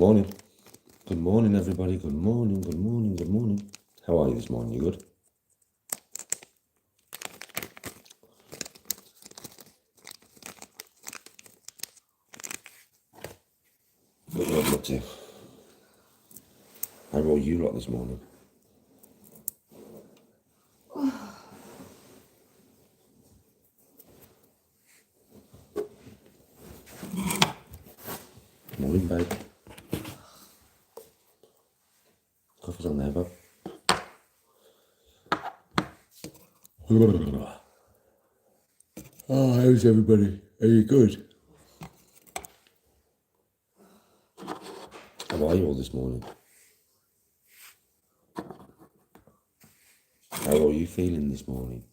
Morning. Good morning, everybody. Good morning, good morning, good morning. How are you this morning? You good? What are you up to? How are you lot this morning? Morning, babe. Coffee's on there, bub. Oh, how's everybody? Are you good? How are you all this morning? How are you feeling this morning?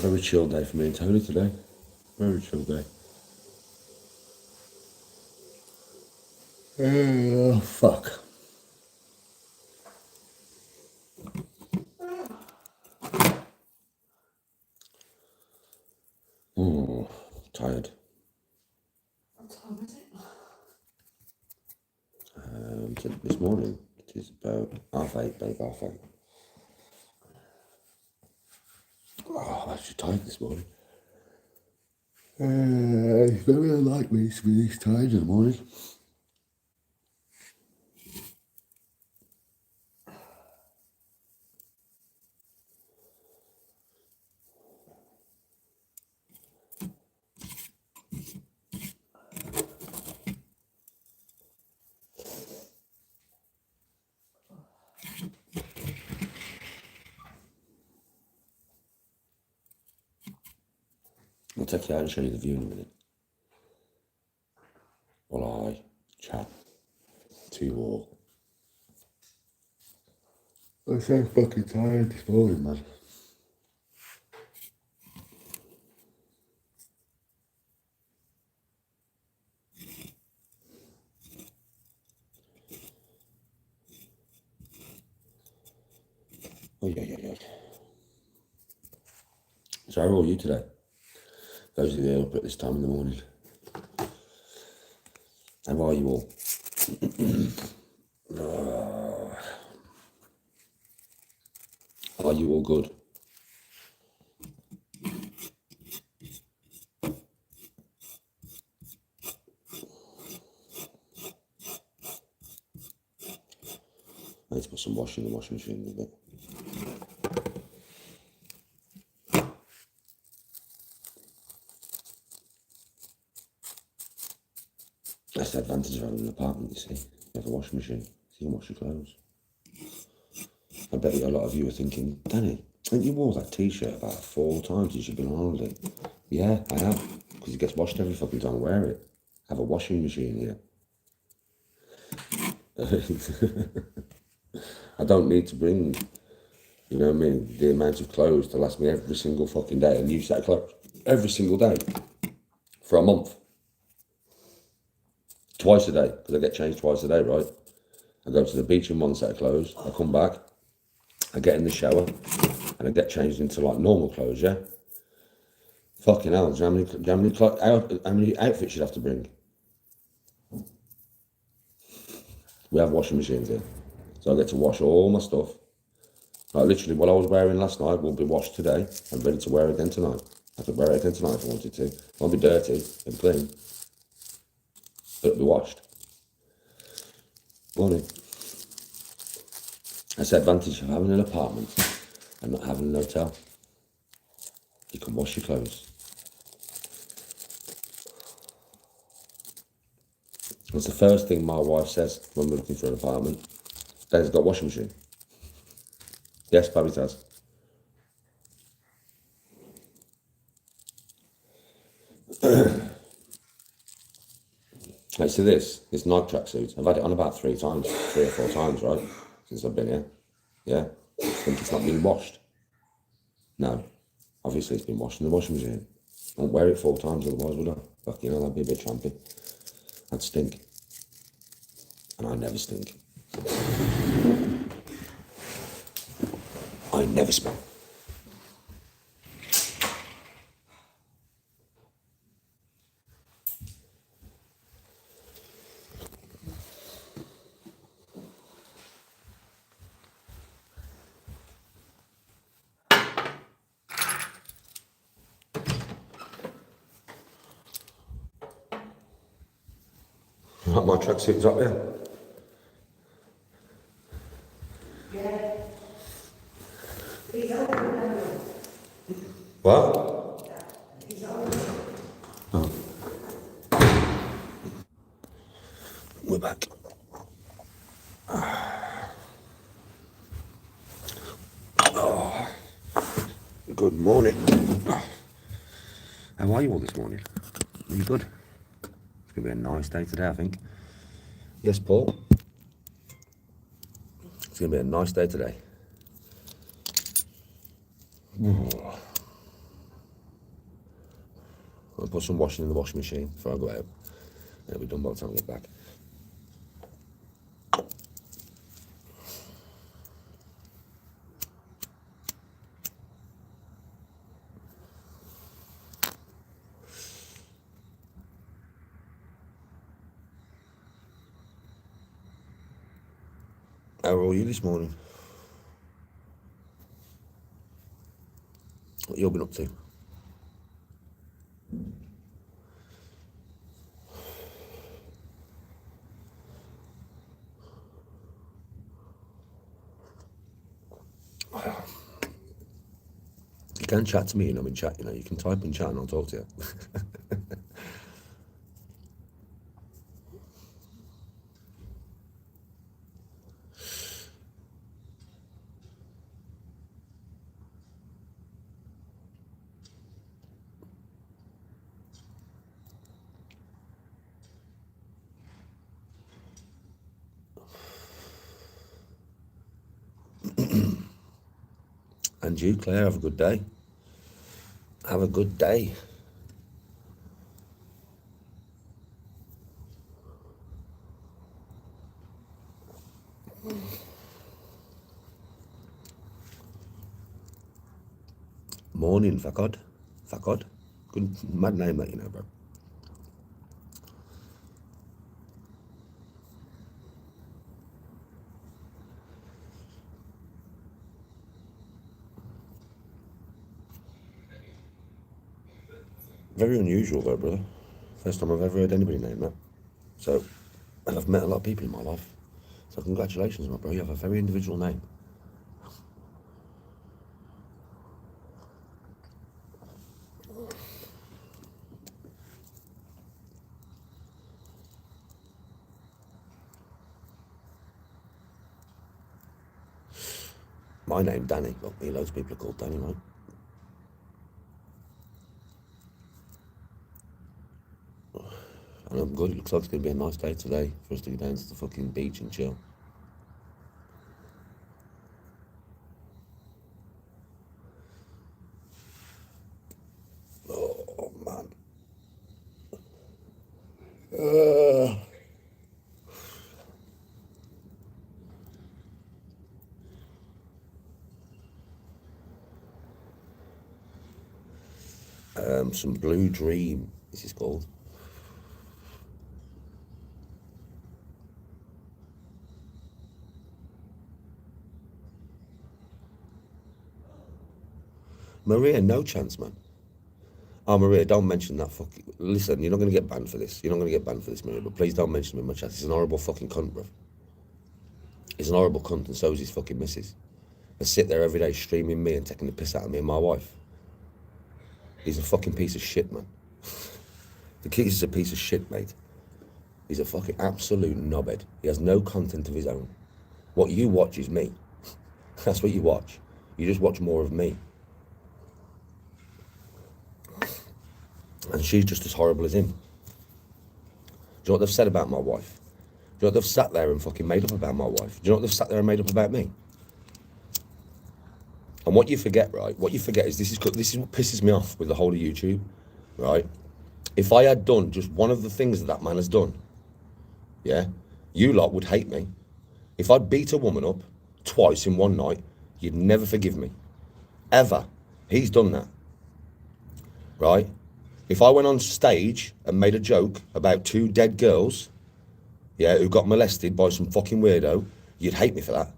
Very chill day for me and Tony today. Very chill day. Oh, fuck. Oh, tired. What time is it? This morning, it is about 8:30, babe, 8:30. Oh, I'm actually tired this morning. It's very unlikely to be this tired in the morning. I'll take you out and show you the view in a minute. While I chat to you all. I'm so fucking tired this morning, man. Oh, yeah. So how are you today? Those of you up at this time in the morning. How are you all? Are you all good? I need to put some washing in the washing machine in a bit. That's the advantage of having an apartment, you see. You have a washing machine, so you can wash your clothes. I bet you a lot of you are thinking, Danny, haven't you wore that t-shirt about 4 times since you've been on holiday? Yeah, I have, because it gets washed every fucking time I wear it. I have a washing machine here. I don't need to bring, you know what I mean, the amount of clothes to last me every single fucking day and use that clothes every single day for a month. Twice a day, because I get changed twice a day, right? I go to the beach in one set of clothes, I come back, I get in the shower, and I get changed into like normal clothes, yeah? Fucking hell, how many outfits you'd have to bring? We have washing machines here. So I get to wash all my stuff. Like literally what I was wearing last night will be washed today and ready to wear again tonight. I could wear it again tonight if I wanted to. It won't be dirty and clean, but it'll be washed. Morning. That's the advantage of having an apartment and not having an hotel. You can wash your clothes. That's the first thing my wife says when we're looking for an apartment. Dad's got a washing machine. Yes, Babby does. I see this Nike tracksuit. I've had it on about 3 or 4 times, right? Since I've been here. Yeah. I think it's not been washed. No. Obviously it's been washed in the washing machine. I won't wear it 4 times otherwise, would I? Fuck, you know, that'd be a bit trampy. I'd stink. And I never stink. I never smell. Like my tracksuit's up here. Yeah. He's over. What? He's over. Oh. We're back. Oh. Good morning. How are you all this morning? Are you good? It's going to be a nice day today, I think. Yes, Paul? It's going to be a nice day today. I'll put some washing in the washing machine before I go out. It'll be done by the time I get back. How are you this morning? What you been up to? You can chat to me, I'm in chat, you know. You can type in chat and I'll talk to you. And you, Claire, have a good day. Have a good day. Morning, Fakod. Fakod. Good, mad name that, you know, bro. Very unusual though, brother. First time I've ever heard anybody name that. So, and I've met a lot of people in my life. So congratulations, my bro. You have a very individual name. My name, Danny. Well, me, loads of people are called Danny, right? And I'm good. It looks like it's going to be a nice day today for us to go down to the fucking beach and chill. Oh, man. Some Blue Dream, this is called. Maria, no chance, man. Oh, Maria, don't mention that fucking... Listen, you're not going to get banned for this. You're not going to get banned for this, Maria, but please don't mention him in my chat. He's an horrible fucking cunt, bruv. He's an horrible cunt, and so is his fucking missus. They sit there every day streaming me and taking the piss out of me and my wife. He's a fucking piece of shit, man. The kid is a piece of shit, mate. He's a fucking absolute knobhead. He has no content of his own. What you watch is me. That's what you watch. You just watch more of me. And she's just as horrible as him. you know what they've said about my wife? Do you know what they've sat there and fucking made up about my wife? Do you know what they've sat there and made up about me? And what you forget, right? What you forget is this is what pisses me off with the whole of YouTube, right? If I had done just one of the things that that man has done, yeah, you lot would hate me. If I'd beat a woman up twice in one night, you'd never forgive me. Ever. He's done that, right? If I went on stage and made a joke about 2 dead girls, yeah, who got molested by some fucking weirdo, you'd hate me for that.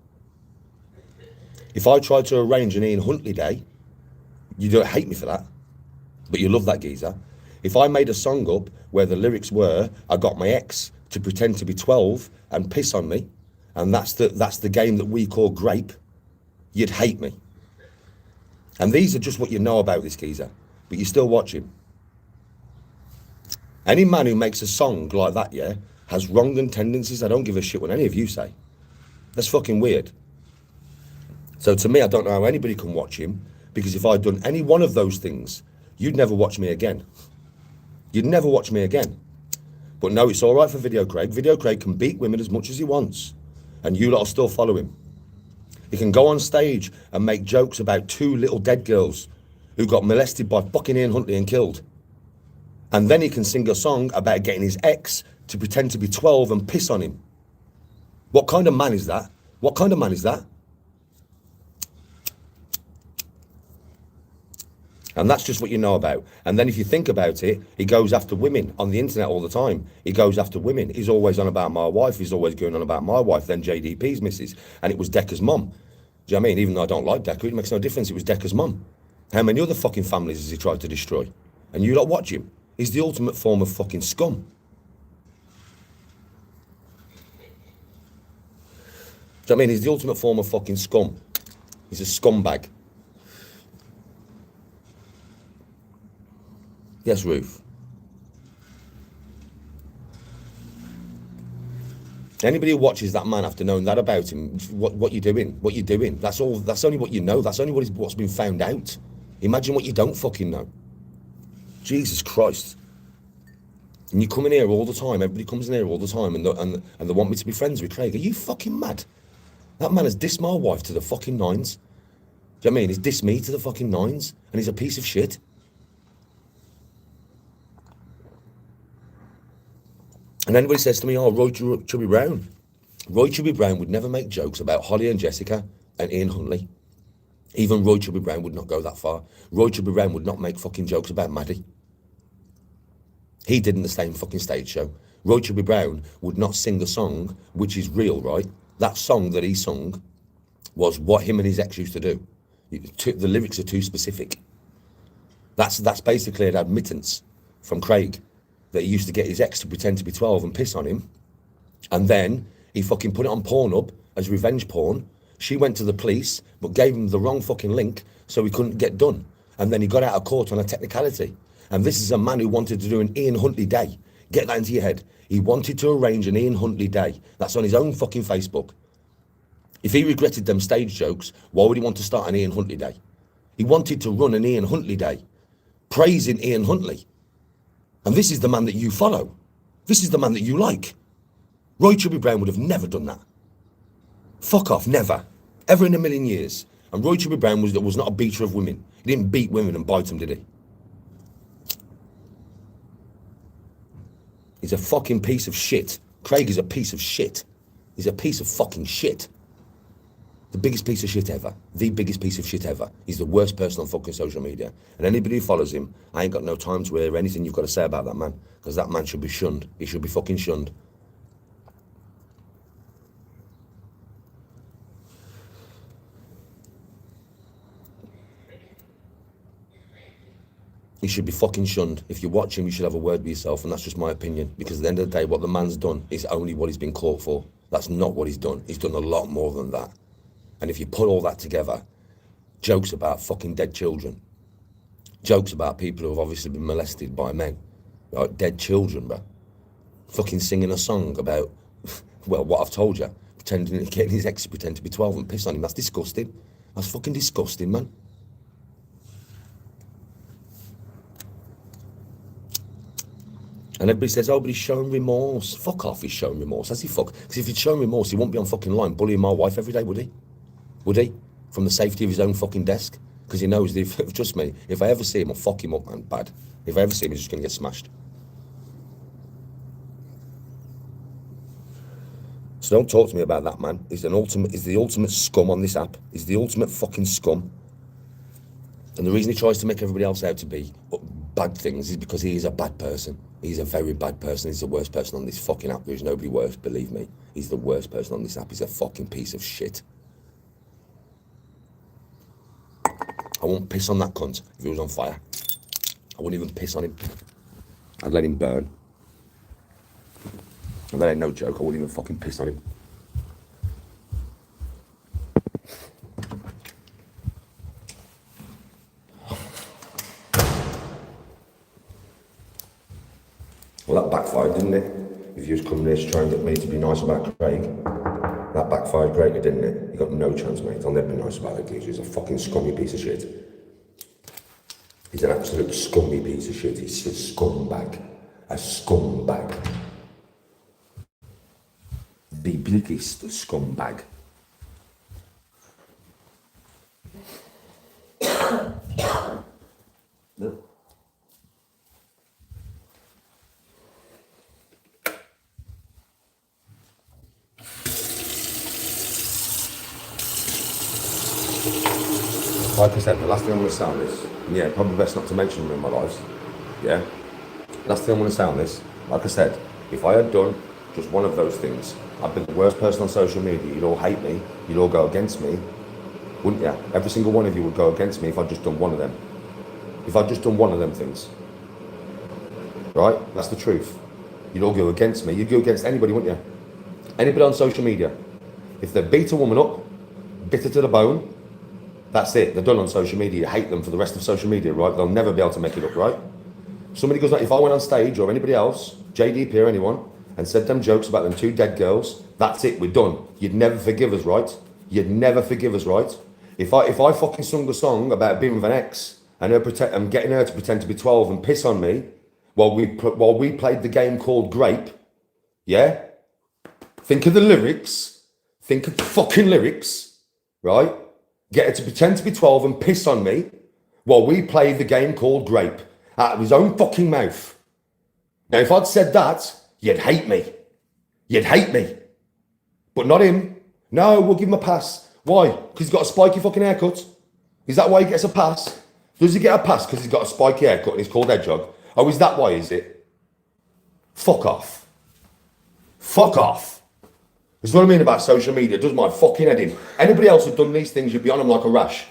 If I tried to arrange an Ian Huntley day, you don't hate me for that, but you love that geezer. If I made a song up where the lyrics were, I got my ex to pretend to be 12 and piss on me, and that's the game that we call grape, you'd hate me. And these are just what you know about this geezer, but you still watch him. Any man who makes a song like that, yeah, has wrong tendencies. I don't give a shit what any of you say. That's fucking weird. So to me, I don't know how anybody can watch him, because if I'd done any one of those things, you'd never watch me again. You'd never watch me again. But no, it's all right for Video Craig. Video Craig can beat women as much as he wants, and you lot will still follow him. He can go on stage and make jokes about 2 little dead girls who got molested by fucking Ian Huntley and killed. And then he can sing a song about getting his ex to pretend to be 12 and piss on him. What kind of man is that? What kind of man is that? And that's just what you know about. And then if you think about it, he goes after women on the internet all the time. He goes after women. He's always on about my wife. He's always going on about my wife, then JDP's missus. And it was Decca's mum. Do you know what I mean? Even though I don't like Decca, it makes no difference. It was Decca's mum. How many other fucking families has he tried to destroy? And you lot watch him. He's the ultimate form of fucking scum. Do you know what I mean? He's the ultimate form of fucking scum. He's a scumbag. Yes, Ruth. Anybody who watches that man after knowing that about him, what you doing? What you doing? That's all. That's only what you know. That's only what's been found out. Imagine what you don't fucking know. Jesus Christ. And you come in here all the time. Everybody comes in here all the time, and they want me to be friends with Craig. Are you fucking mad? That man has dissed my wife to the fucking nines. Do you know what I mean? He's dissed me to the fucking nines, and he's a piece of shit. And anybody says to me, oh, Roy Chubby Brown. Roy Chubby Brown would never make jokes about Holly and Jessica and Ian Huntley. Even Roy Chubby Brown would not go that far. Roy Chubby Brown would not make fucking jokes about Maddie. He did in the same fucking stage show. Roy Chubby Brown would not sing a song which is real, right? That song that he sung was what him and his ex used to do. The lyrics are too specific. That's basically an admittance from Craig that he used to get his ex to pretend to be 12 and piss on him. And then he fucking put it on Pornhub as revenge porn. She went to the police, but gave him the wrong fucking link, so he couldn't get done. And then he got out of court on a technicality. And this is a man who wanted to do an Ian Huntley day. Get that into your head. He wanted to arrange an Ian Huntley day. That's on his own fucking Facebook. If he regretted them stage jokes, why would he want to start an Ian Huntley day? He wanted to run an Ian Huntley day, praising Ian Huntley. And this is the man that you follow. This is the man that you like. Roy Chubby Brown would have never done that. Fuck off, never. Ever in a million years. And Roy Chubby Brown was not a beater of women. He didn't beat women and bite them, did he? He's a fucking piece of shit. Craig is a piece of shit. He's a piece of fucking shit. The biggest piece of shit ever. The biggest piece of shit ever. He's the worst person on fucking social media. And anybody who follows him, I ain't got no time to hear anything you've got to say about that man. Because that man should be shunned. He should be fucking shunned. He should be fucking shunned. If you watch him, you should have a word with yourself, and that's just my opinion. Because at the end of the day, what the man's done is only what he's been caught for. That's not what he's done. He's done a lot more than that. And if you put all that together, jokes about fucking dead children, jokes about people who have obviously been molested by men, like dead children, bro. Fucking singing a song about, well, what I've told you, getting his ex to pretend to be 12 and piss on him. That's disgusting. That's fucking disgusting, man. And everybody says, oh, but he's showing remorse. Fuck off, he's showing remorse. Has he fuck? Because if he'd shown remorse, he wouldn't be on fucking line bullying my wife every day, would he? Would he? From the safety of his own fucking desk? Because he knows that if, trust me, if I ever see him, I'll fuck him up, man, bad. If I ever see him, he's just going to get smashed. So don't talk to me about that, man. He's the ultimate scum on this app. He's the ultimate fucking scum. And the reason he tries to make everybody else out to be bad things is because he is a bad person. He's a very bad person. He's the worst person on this fucking app. There's nobody worse, believe me. He's the worst person on this app. He's a fucking piece of shit. I won't piss on that cunt if he was on fire. I wouldn't even piss on him. I'd let him burn. And that ain't no joke. I wouldn't even fucking piss on him. Well, that backfired, didn't it? If you was coming here to try and get me to be nice about Craig, that backfired greatly, didn't it? You got no chance, mate. I'll never be nice about it, because he's a fucking scummy piece of shit. He's an absolute scummy piece of shit. He's a scumbag. A scumbag. The biggest scumbag. No. Like I said, the last thing I'm going to say on this, yeah, probably best not to mention them in my life, yeah? Last thing I'm going to say on this, like I said, if I had done just one of those things, I'd be the worst person on social media. You'd all hate me, you'd all go against me, wouldn't you? Every single one of you would go against me if I'd just done one of them. If I'd just done one of them things. Right? That's the truth. You'd all go against me. You'd go against anybody, wouldn't you? Anybody on social media. If they beat a woman up, bitter to the bone, that's it. They're done on social media. You hate them for the rest of social media, right? They'll never be able to make it up, right? Somebody goes like, if I went on stage or anybody else, JDP or anyone, and said them jokes about them two dead girls, that's it, we're done. You'd never forgive us, right? You'd never forgive us, right? If I fucking sung a song about being with an ex and getting her to pretend to be 12 and piss on me while we played the game called Grape, yeah? Think of the lyrics. Think of the fucking lyrics, right? Get her to pretend to be 12 and piss on me while we played the game called Grape out of his own fucking mouth. Now, if I'd said that, you'd hate me. You'd hate me. But not him. No, we'll give him a pass. Why? Because he's got a spiky fucking haircut. Is that why he gets a pass? Does he get a pass because he's got a spiky haircut and he's called Hedgehog? Oh, is that why, is it? Fuck off. Fuck off. That's what I mean about social media. It does my fucking head in. Anybody else who'd done these things, you'd be on them like a rash.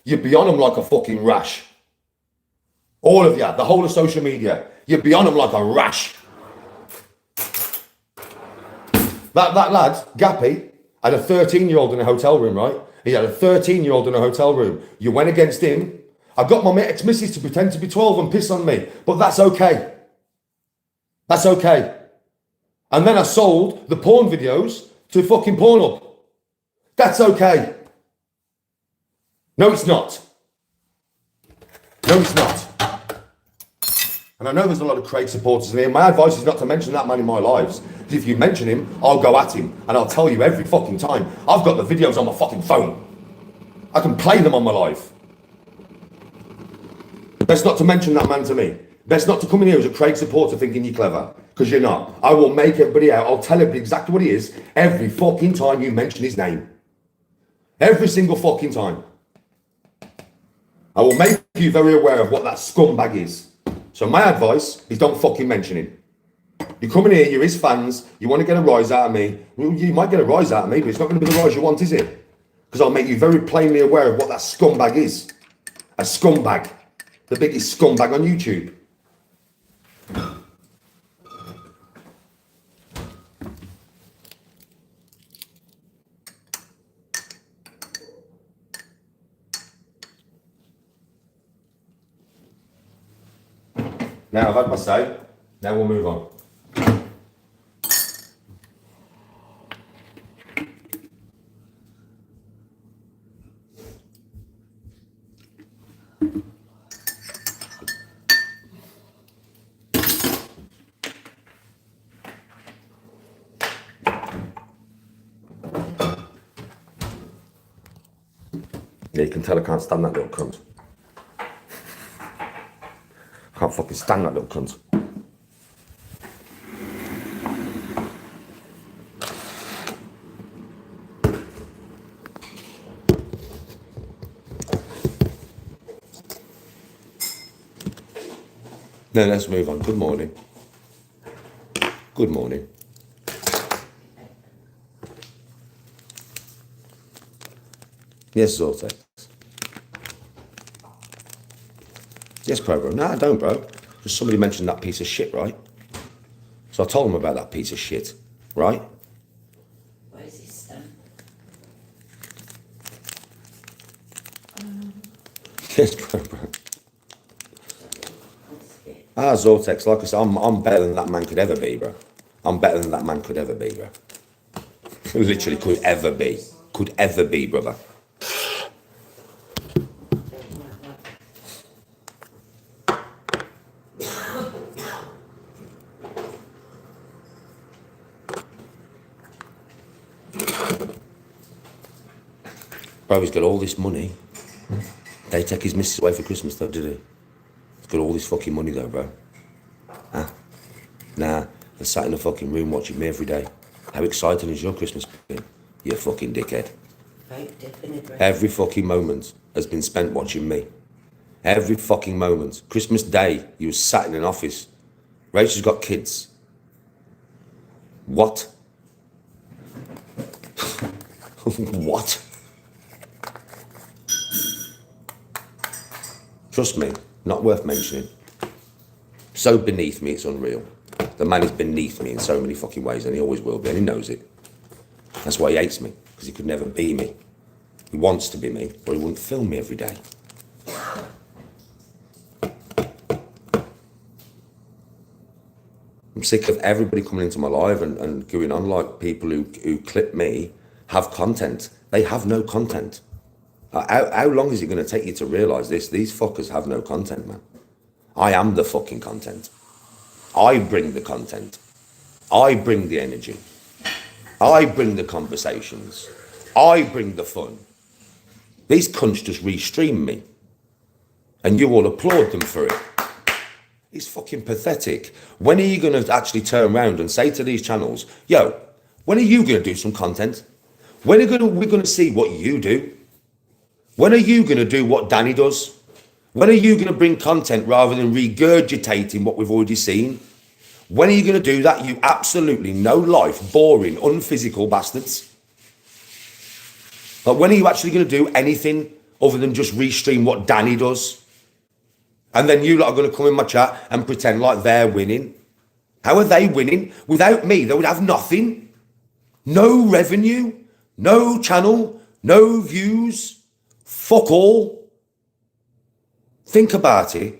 You'd be on them like a fucking rash. All of you, the whole of social media, you'd be on them like a rash. That lad, Gappy, had a 13-year-old in a hotel room, right? He had a 13-year-old in a hotel room. You went against him. I got my ex-missus to pretend to be 12 and piss on me, but that's okay. That's okay. And then I sold the porn videos to fucking Pornhub. That's okay. No, it's not. No, it's not. And I know there's a lot of Craig supporters in here. My advice is not to mention that man in my lives. Because if you mention him, I'll go at him. And I'll tell you every fucking time. I've got the videos on my fucking phone. I can play them on my live. Best not to mention that man to me. Best not to come in here as a Craig supporter thinking you're clever. Because you're not. I will make everybody out. I'll tell everybody exactly what he is every fucking time you mention his name. Every single fucking time. I will make you very aware of what that scumbag is. So my advice is don't fucking mention him. You come in here, you're his fans, you want to get a rise out of me. Well, you might get a rise out of me, but it's not going to be the rise you want, is it? Because I'll make you very plainly aware of what that scumbag is. A scumbag. The biggest scumbag on YouTube. Now I've had my say, now we'll move on. Yeah, you can tell I can't stand that little cunt. I can't fucking stand that little cunt. Now let's move on. Good morning. Good morning. Yes, Zortex. Yes, Crow, bro. No, I don't, bro. Just somebody mentioned that piece of shit, right? So I told them about that piece of shit, right? Where's his stamp? Yes, Crow, bro. Zortex, like I said, I'm better than that man could ever be, bro. I'm better than that man could ever be, bro. Literally could ever be. Could ever be, brother. Bro, he's got all this money. They take his missus away for Christmas, though, did he? He's got all this fucking money, though, bro. Huh? Nah, they're sat in a fucking room watching me every day. How exciting is your Christmas been? You fucking dickhead. Every fucking moment has been spent watching me. Every fucking moment. Christmas Day, you was sat in an office. Rachel's got kids. What? What? Trust me, not worth mentioning. So beneath me, it's unreal. The man is beneath me in so many fucking ways, and he always will be, and he knows it. That's why he hates me, because he could never be me. He wants to be me, or he wouldn't film me every day. I'm sick of everybody coming into my live and going on like people who clip me have content. They have no content. How long is it going to take you to realise this? These fuckers have no content, man. I am the fucking content. I bring the content. I bring the energy. I bring the conversations. I bring the fun. These cunts just restream me. And you all applaud them for it. It's fucking pathetic. When are you going to actually turn around and say to these channels, yo, when are you going to do some content? When are we going to see what you do? When are you going to do what Danny does? When are you going to bring content rather than regurgitating what we've already seen? When are you going to do that, you absolutely no life, boring, unphysical bastards? But when are you actually going to do anything other than just restream what Danny does? And then you lot are going to come in my chat and pretend like they're winning. How are they winning? Without me, they would have nothing. No revenue, no channel, no views, fuck all. Think about it.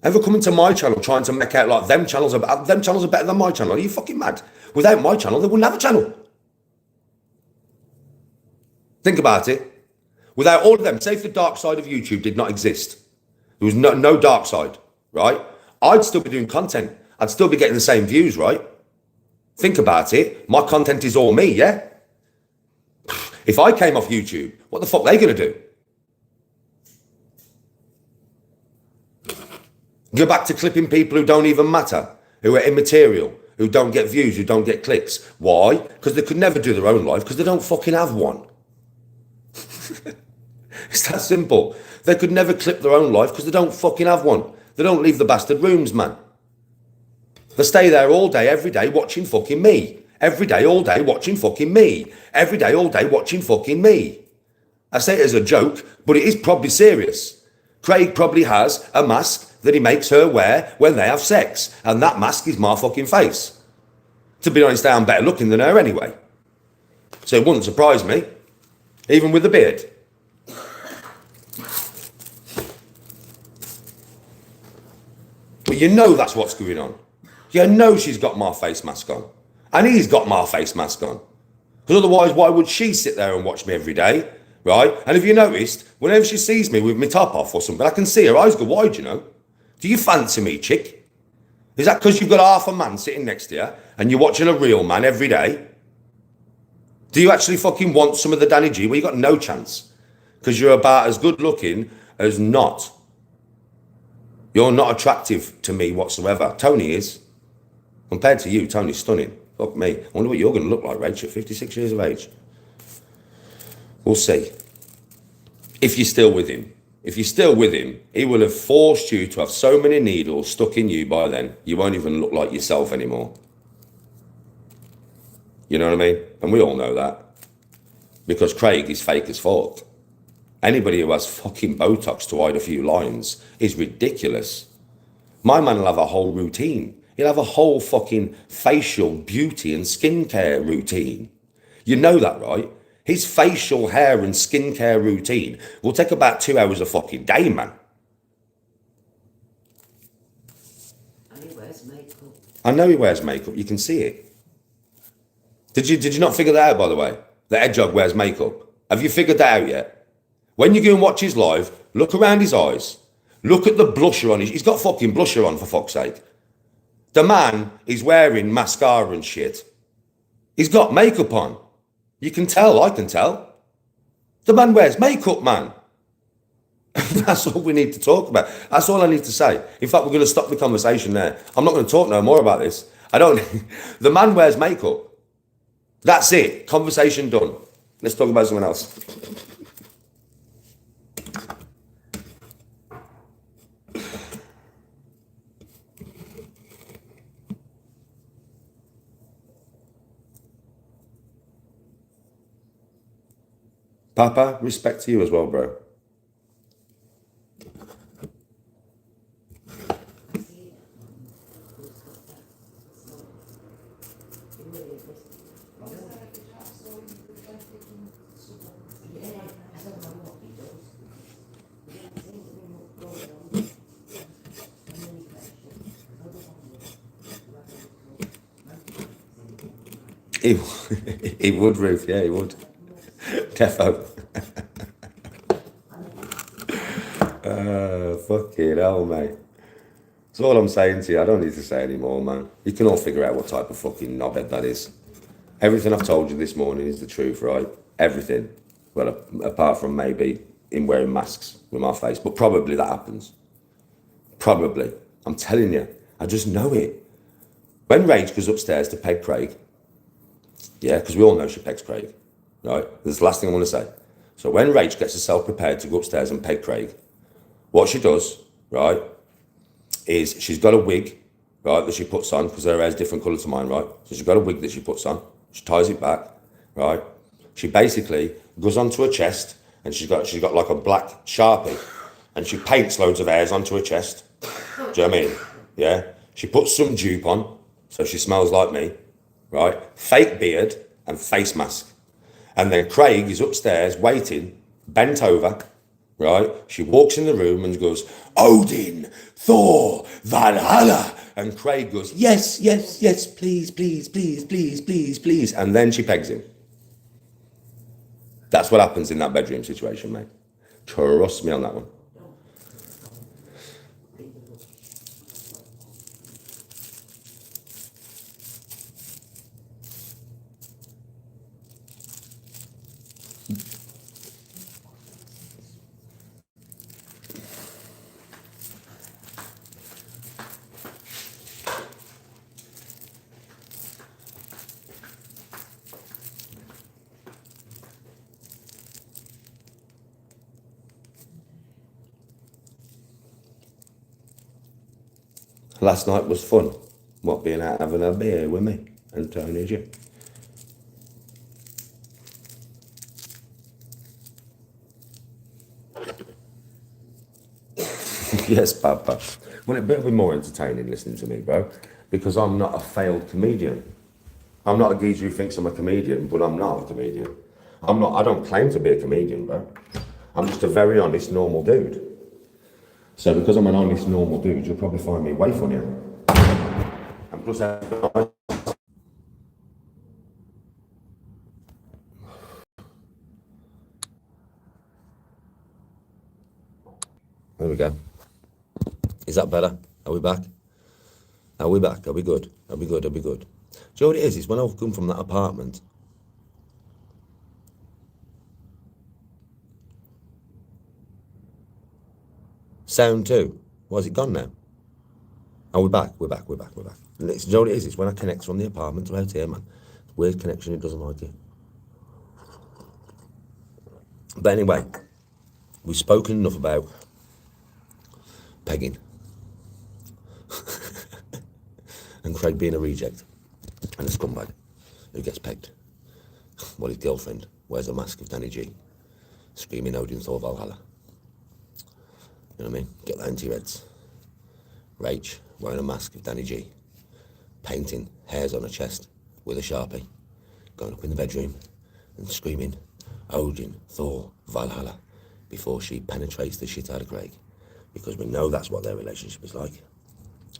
Ever come into my channel trying to make out like them channels are better than my channel? Are you fucking mad? Without my channel, they wouldn't have a channel. Think about it. Without all of them, say if the dark side of YouTube did not exist, there was no dark side, right? I'd still be doing content. I'd still be getting the same views, right? Think about it. My content is all me, yeah? If I came off YouTube, what the fuck are they going to do? Go back to clipping people who don't even matter, who are immaterial, who don't get views, who don't get clicks. Why? Because they could never do their own life because they don't fucking have one. It's that simple. They could never clip their own life because they don't fucking have one. They don't leave the bastard rooms, man. They stay there all day, every day, watching fucking me. Every day, all day, watching fucking me. Every day, all day, watching fucking me. I say it as a joke, but it is probably serious. Craig probably has a mask that he makes her wear when they have sex. And that mask is my fucking face. To be honest, I'm better looking than her anyway. So it wouldn't surprise me. Even with the beard. But you know that's what's going on. You know she's got my face mask on. And he's got my face mask on. Because otherwise, why would she sit there and watch me every day? Right? And have you noticed, whenever she sees me with my top off or something, I can see her eyes go wide, you know. Do you fancy me, chick? Is that because you've got half a man sitting next to you and you're watching a real man every day? Do you actually fucking want some of the Danny G? Well, you got no chance. Because you're about as good looking as not. You're not attractive to me whatsoever. Tony is. Compared to you, Tony's stunning. Fuck me. I wonder what you're going to look like, Rach, at 56 years of age. We'll see. If you're still with him. If you're still with him, he will have forced you to have so many needles stuck in you by then, you won't even look like yourself anymore. You know what I mean? And we all know that. Because Craig is fake as fuck. Anybody who has fucking Botox to hide a few lines is ridiculous. My man will have a whole routine. He'll have a whole fucking facial beauty and skincare routine. You know that, right? His facial hair and skincare routine will take about 2 hours a fucking day, man. And he wears makeup. I know he wears makeup. You can see it. Did you not figure that out, by the way? That Edjog wears makeup. Have you figured that out yet? When you go and watch his live, look around his eyes. Look at the blusher on his... He's got fucking blusher on, for fuck's sake. The man is wearing mascara and shit. He's got makeup on. You can tell, I can tell. The man wears makeup, man. That's all we need to talk about. That's all I need to say. In fact, we're going to stop the conversation there. I'm not going to talk no more about this. I don't... The man wears makeup. That's it. Conversation done. Let's talk about something else. Papa, respect to you as well, bro. He would, Ruth. Yeah, he would. Defo. Fucking hell, mate. That's all I'm saying to you. I don't need to say anymore, man. You can all figure out what type of fucking knobhead that is. Everything I've told you this morning is the truth, right? Everything. Well, apart from maybe him wearing masks with my face. But probably that happens. Probably. I'm telling you. I just know it. When Rage goes upstairs to peg Craig, yeah, because we all know she pegs Craig, right? That's the last thing I want to say. So when Rach gets herself prepared to go upstairs and peg Craig, what she does, right, is she's got a wig, right, that she puts on, because her hair's different colour to mine, right? So she's got a wig that she puts on, she ties it back, right? She basically goes onto her chest, and she's got like a black Sharpie, and she paints loads of hairs onto her chest. Do you know what I mean? Yeah? She puts some dupe on, so she smells like me, right? Fake beard and face mask. And then Craig is upstairs waiting, bent over, right? She walks in the room and goes, Odin, Thor, Valhalla. And Craig goes, yes, yes, yes, please, please, please, please, please, please. And then she pegs him. That's what happens in that bedroom situation, mate. Trust me on that one. Last night was fun. What, being out having a beer with me and Tony G. Yes, Papa. Well, it better be more entertaining listening to me, bro, because I'm not a failed comedian. I'm not a geezer who thinks I'm a comedian, but I'm not a comedian. I don't claim to be a comedian, bro. I'm just a very honest, normal dude. So because I'm an honest, normal dude, you'll probably find me way funnier. And plus, there we go. Is that better? Are we back? Are we back? Are we good? Are we good? Are we good? Do you know what it is? It's when I've come from that apartment, Sound 2. Why is it gone now? Oh, we're back. We're back. And it's, you know what it is? It's when I connect from the apartment to out here, man. Weird connection. It doesn't like it. But anyway, we've spoken enough about pegging and Craig being a reject and a scumbag who gets pegged while his girlfriend wears a mask of Danny G, screaming Odin Thor Valhalla. You know what I mean? Get that into your heads. Rach wearing a mask of Danny G, painting hairs on her chest with a Sharpie, going up in the bedroom and screaming Odin Thor Valhalla before she penetrates the shit out of Craig, because we know that's what their relationship is like.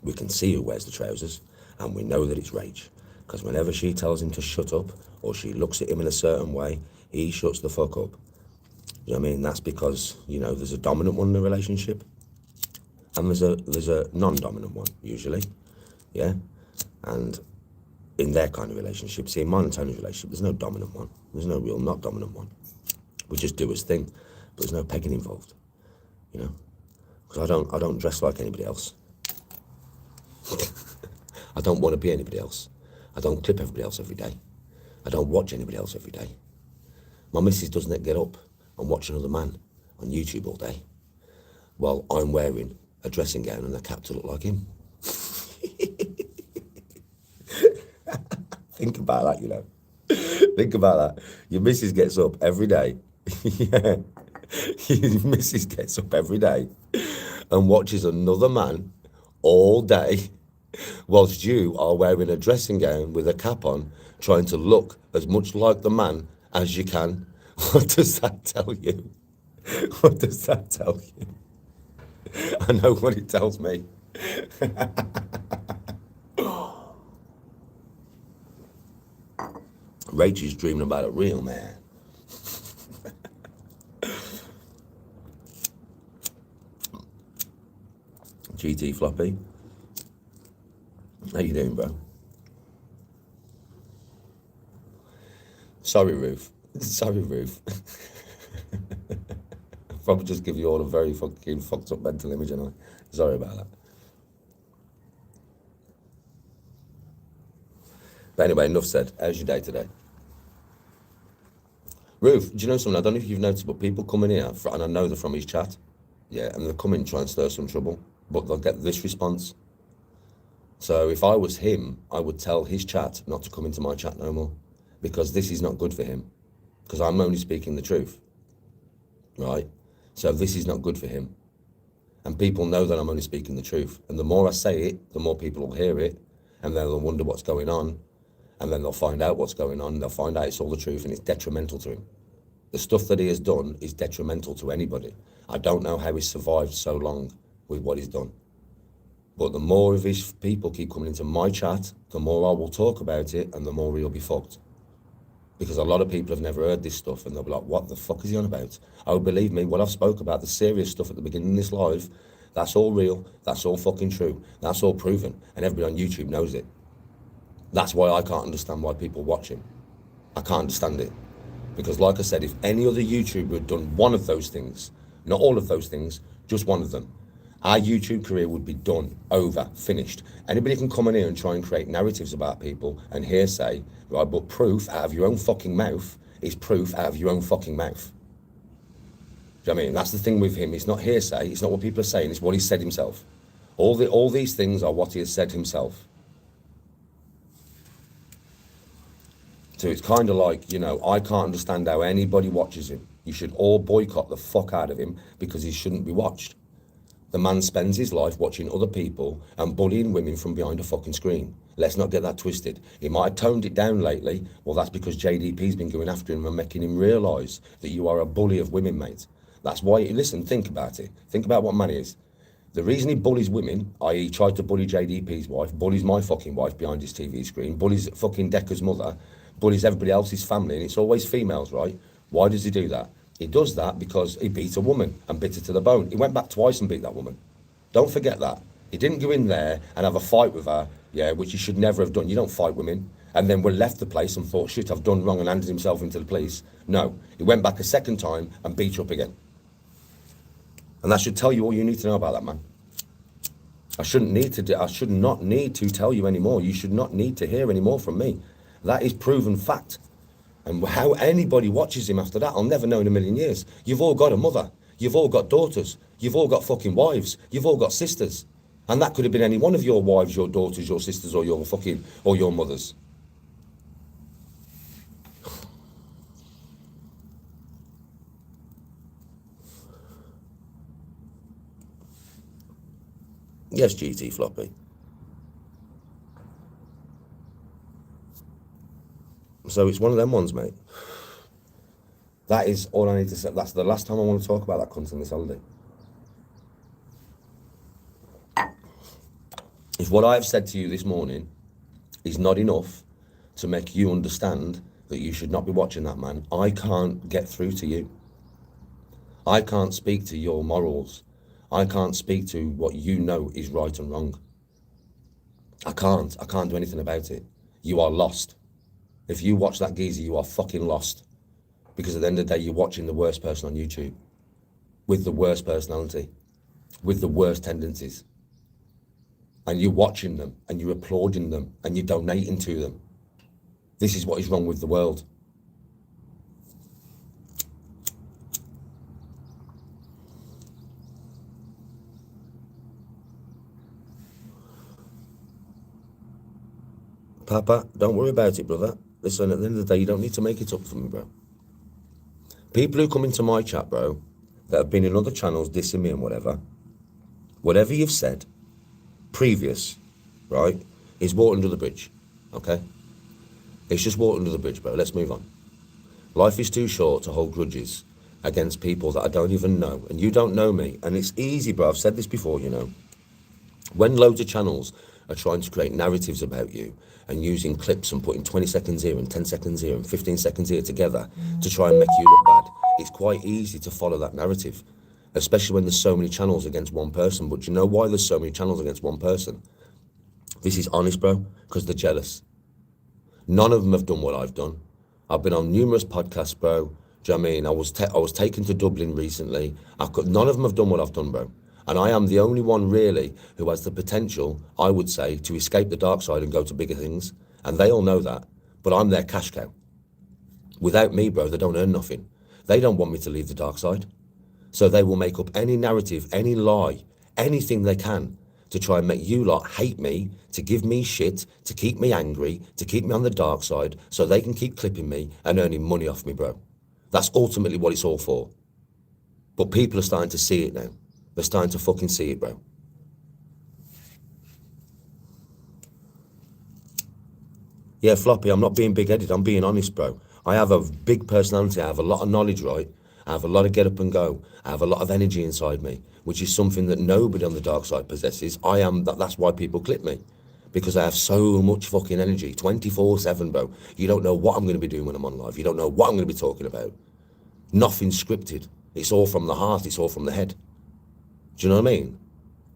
We can see who wears the trousers, and we know that it's Rach, because whenever she tells him to shut up or she looks at him in a certain way, he shuts the fuck up. You know what I mean? That's because, you know, there's a dominant one in the relationship and there's a non-dominant one usually, yeah. And in their kind of relationship, see, in mine and Tony's relationship, there's no dominant one. There's no real not dominant one. We just do his thing, but there's no pegging involved, you know. Because I don't dress like anybody else. I don't want to be anybody else. I don't clip everybody else every day. I don't watch anybody else every day. My missus doesn't get up and watch another man on YouTube all day while I'm wearing a dressing gown and a cap to look like him. Think about that, you know. Think about that. Your missus gets up every day. Yeah. Your missus gets up every day and watches another man all day whilst you are wearing a dressing gown with a cap on, trying to look as much like the man as you can. What does that tell you? What does that tell you? I know what it tells me. Rachel's dreaming about a real man. GT Floppy. How you doing, bro? Sorry, Ruth. Sorry, Ruth. Probably just give you all a very fucking fucked up mental image, and I. Sorry about that. But anyway, enough said. How's your day today? Ruth, do you know something? I don't know if you've noticed, but people come in here, and I know they're from his chat, yeah, and they'll come in and try and stir some trouble, but they'll get this response. So if I was him, I would tell his chat not to come into my chat no more, because this is not good for him, because I'm only speaking the truth, right? So this is not good for him. And people know that I'm only speaking the truth. And the more I say it, the more people will hear it, and then they'll wonder what's going on, and then they'll find out what's going on, they'll find out it's all the truth, and it's detrimental to him. The stuff that he has done is detrimental to anybody. I don't know how he's survived so long with what he's done. But the more of his people keep coming into my chat, the more I will talk about it, and the more he'll be fucked. Because a lot of people have never heard this stuff, and they'll be like, what the fuck is he on about? Oh, believe me, what I've spoke about, the serious stuff at the beginning of this live, that's all real, that's all fucking true, that's all proven, and everybody on YouTube knows it. That's why I can't understand why people watch him. I can't understand it. Because like I said, if any other YouTuber had done one of those things, not all of those things, just one of them, our YouTube career would be done, over, finished. Anybody can come in here and try and create narratives about people and hearsay, right? But proof out of your own fucking mouth is proof out of your own fucking mouth. Do you know what I mean? That's the thing with him. It's not hearsay. It's not what people are saying. It's what he said himself. All these things are what he has said himself. So it's kind of like, you know, I can't understand how anybody watches him. You should all boycott the fuck out of him because he shouldn't be watched. The man spends his life watching other people and bullying women from behind a fucking screen. Let's not get that twisted. He might have toned it down lately. Well, that's because JDP's been going after him and making him realise that you are a bully of women, mate. That's why, listen, think about it. Think about what man he is. The reason he bullies women, i.e. tried to bully JDP's wife, bullies my fucking wife behind his TV screen, bullies fucking Decca's mother, bullies everybody else's family, and it's always females, right? Why does he do that? He does that because he beat a woman and bit her to the bone. He went back twice and beat that woman. Don't forget that. He didn't go in there and have a fight with her, yeah, which he should never have done. You don't fight women. And then left the place and thought, shit, I've done wrong, and handed himself into the police. No, he went back a second time and beat her up again. And that should tell you all you need to know about that man. I should not need to tell you anymore. You should not need to hear any more from me. That is proven fact. And how anybody watches him after that, I'll never know in a million years. You've all got a mother. You've all got daughters. You've all got fucking wives. You've all got sisters. And that could have been any one of your wives, your daughters, your sisters, or your mothers. Yes, GT Floppy. So it's one of them ones, mate. That is all I need to say. That's the last time I want to talk about that cunt on this holiday. If what I've said to you this morning is not enough to make you understand that you should not be watching that man, I can't get through to you. I can't speak to your morals. I can't speak to what you know is right and wrong. I can't do anything about it. You are lost. If you watch that geezer, you are fucking lost. Because at the end of the day, you're watching the worst person on YouTube. With the worst personality. With the worst tendencies. And you're watching them, and you're applauding them, and you're donating to them. This is what is wrong with the world. Papa, don't worry about it, brother. Listen, at the end of the day, you don't need to make it up for me, bro. People who come into my chat, bro, that have been in other channels dissing me and whatever you've said, previous, right, is water under the bridge, okay? It's just water under the bridge, bro. Let's move on. Life is too short to hold grudges against people that I don't even know, and you don't know me, and it's easy, bro. I've said this before, you know. When loads of channels are trying to create narratives about you and using clips and putting 20 seconds here and 10 seconds here and 15 seconds here together to try and make you look bad, it's quite easy to follow that narrative, especially when there's so many channels against one person. But do you know why there's so many channels against one person? This is honest, bro, because they're jealous. None of them have done what I've done. I've been on numerous podcasts, bro. Do you know what I mean? I was taken to Dublin recently. None of them have done what I've done, bro. And I am the only one really who has the potential, I would say, to escape the dark side and go to bigger things. And they all know that. But I'm their cash cow. Without me, bro, they don't earn nothing. They don't want me to leave the dark side. So they will make up any narrative, any lie, anything they can to try and make you lot hate me, to give me shit, to keep me angry, to keep me on the dark side, so they can keep clipping me and earning money off me, bro. That's ultimately what it's all for. But people are starting to see it now. They're starting to fucking see it, bro. Yeah, Floppy, I'm not being big-headed. I'm being honest, bro. I have a big personality. I have a lot of knowledge, right? I have a lot of get up and go. I have a lot of energy inside me, which is something that nobody on the dark side possesses. That's why people clip me. Because I have so much fucking energy, 24/7, bro. You don't know what I'm going to be doing when I'm on live. You don't know what I'm going to be talking about. Nothing's scripted. It's all from the heart. It's all from the head. Do you know what I mean?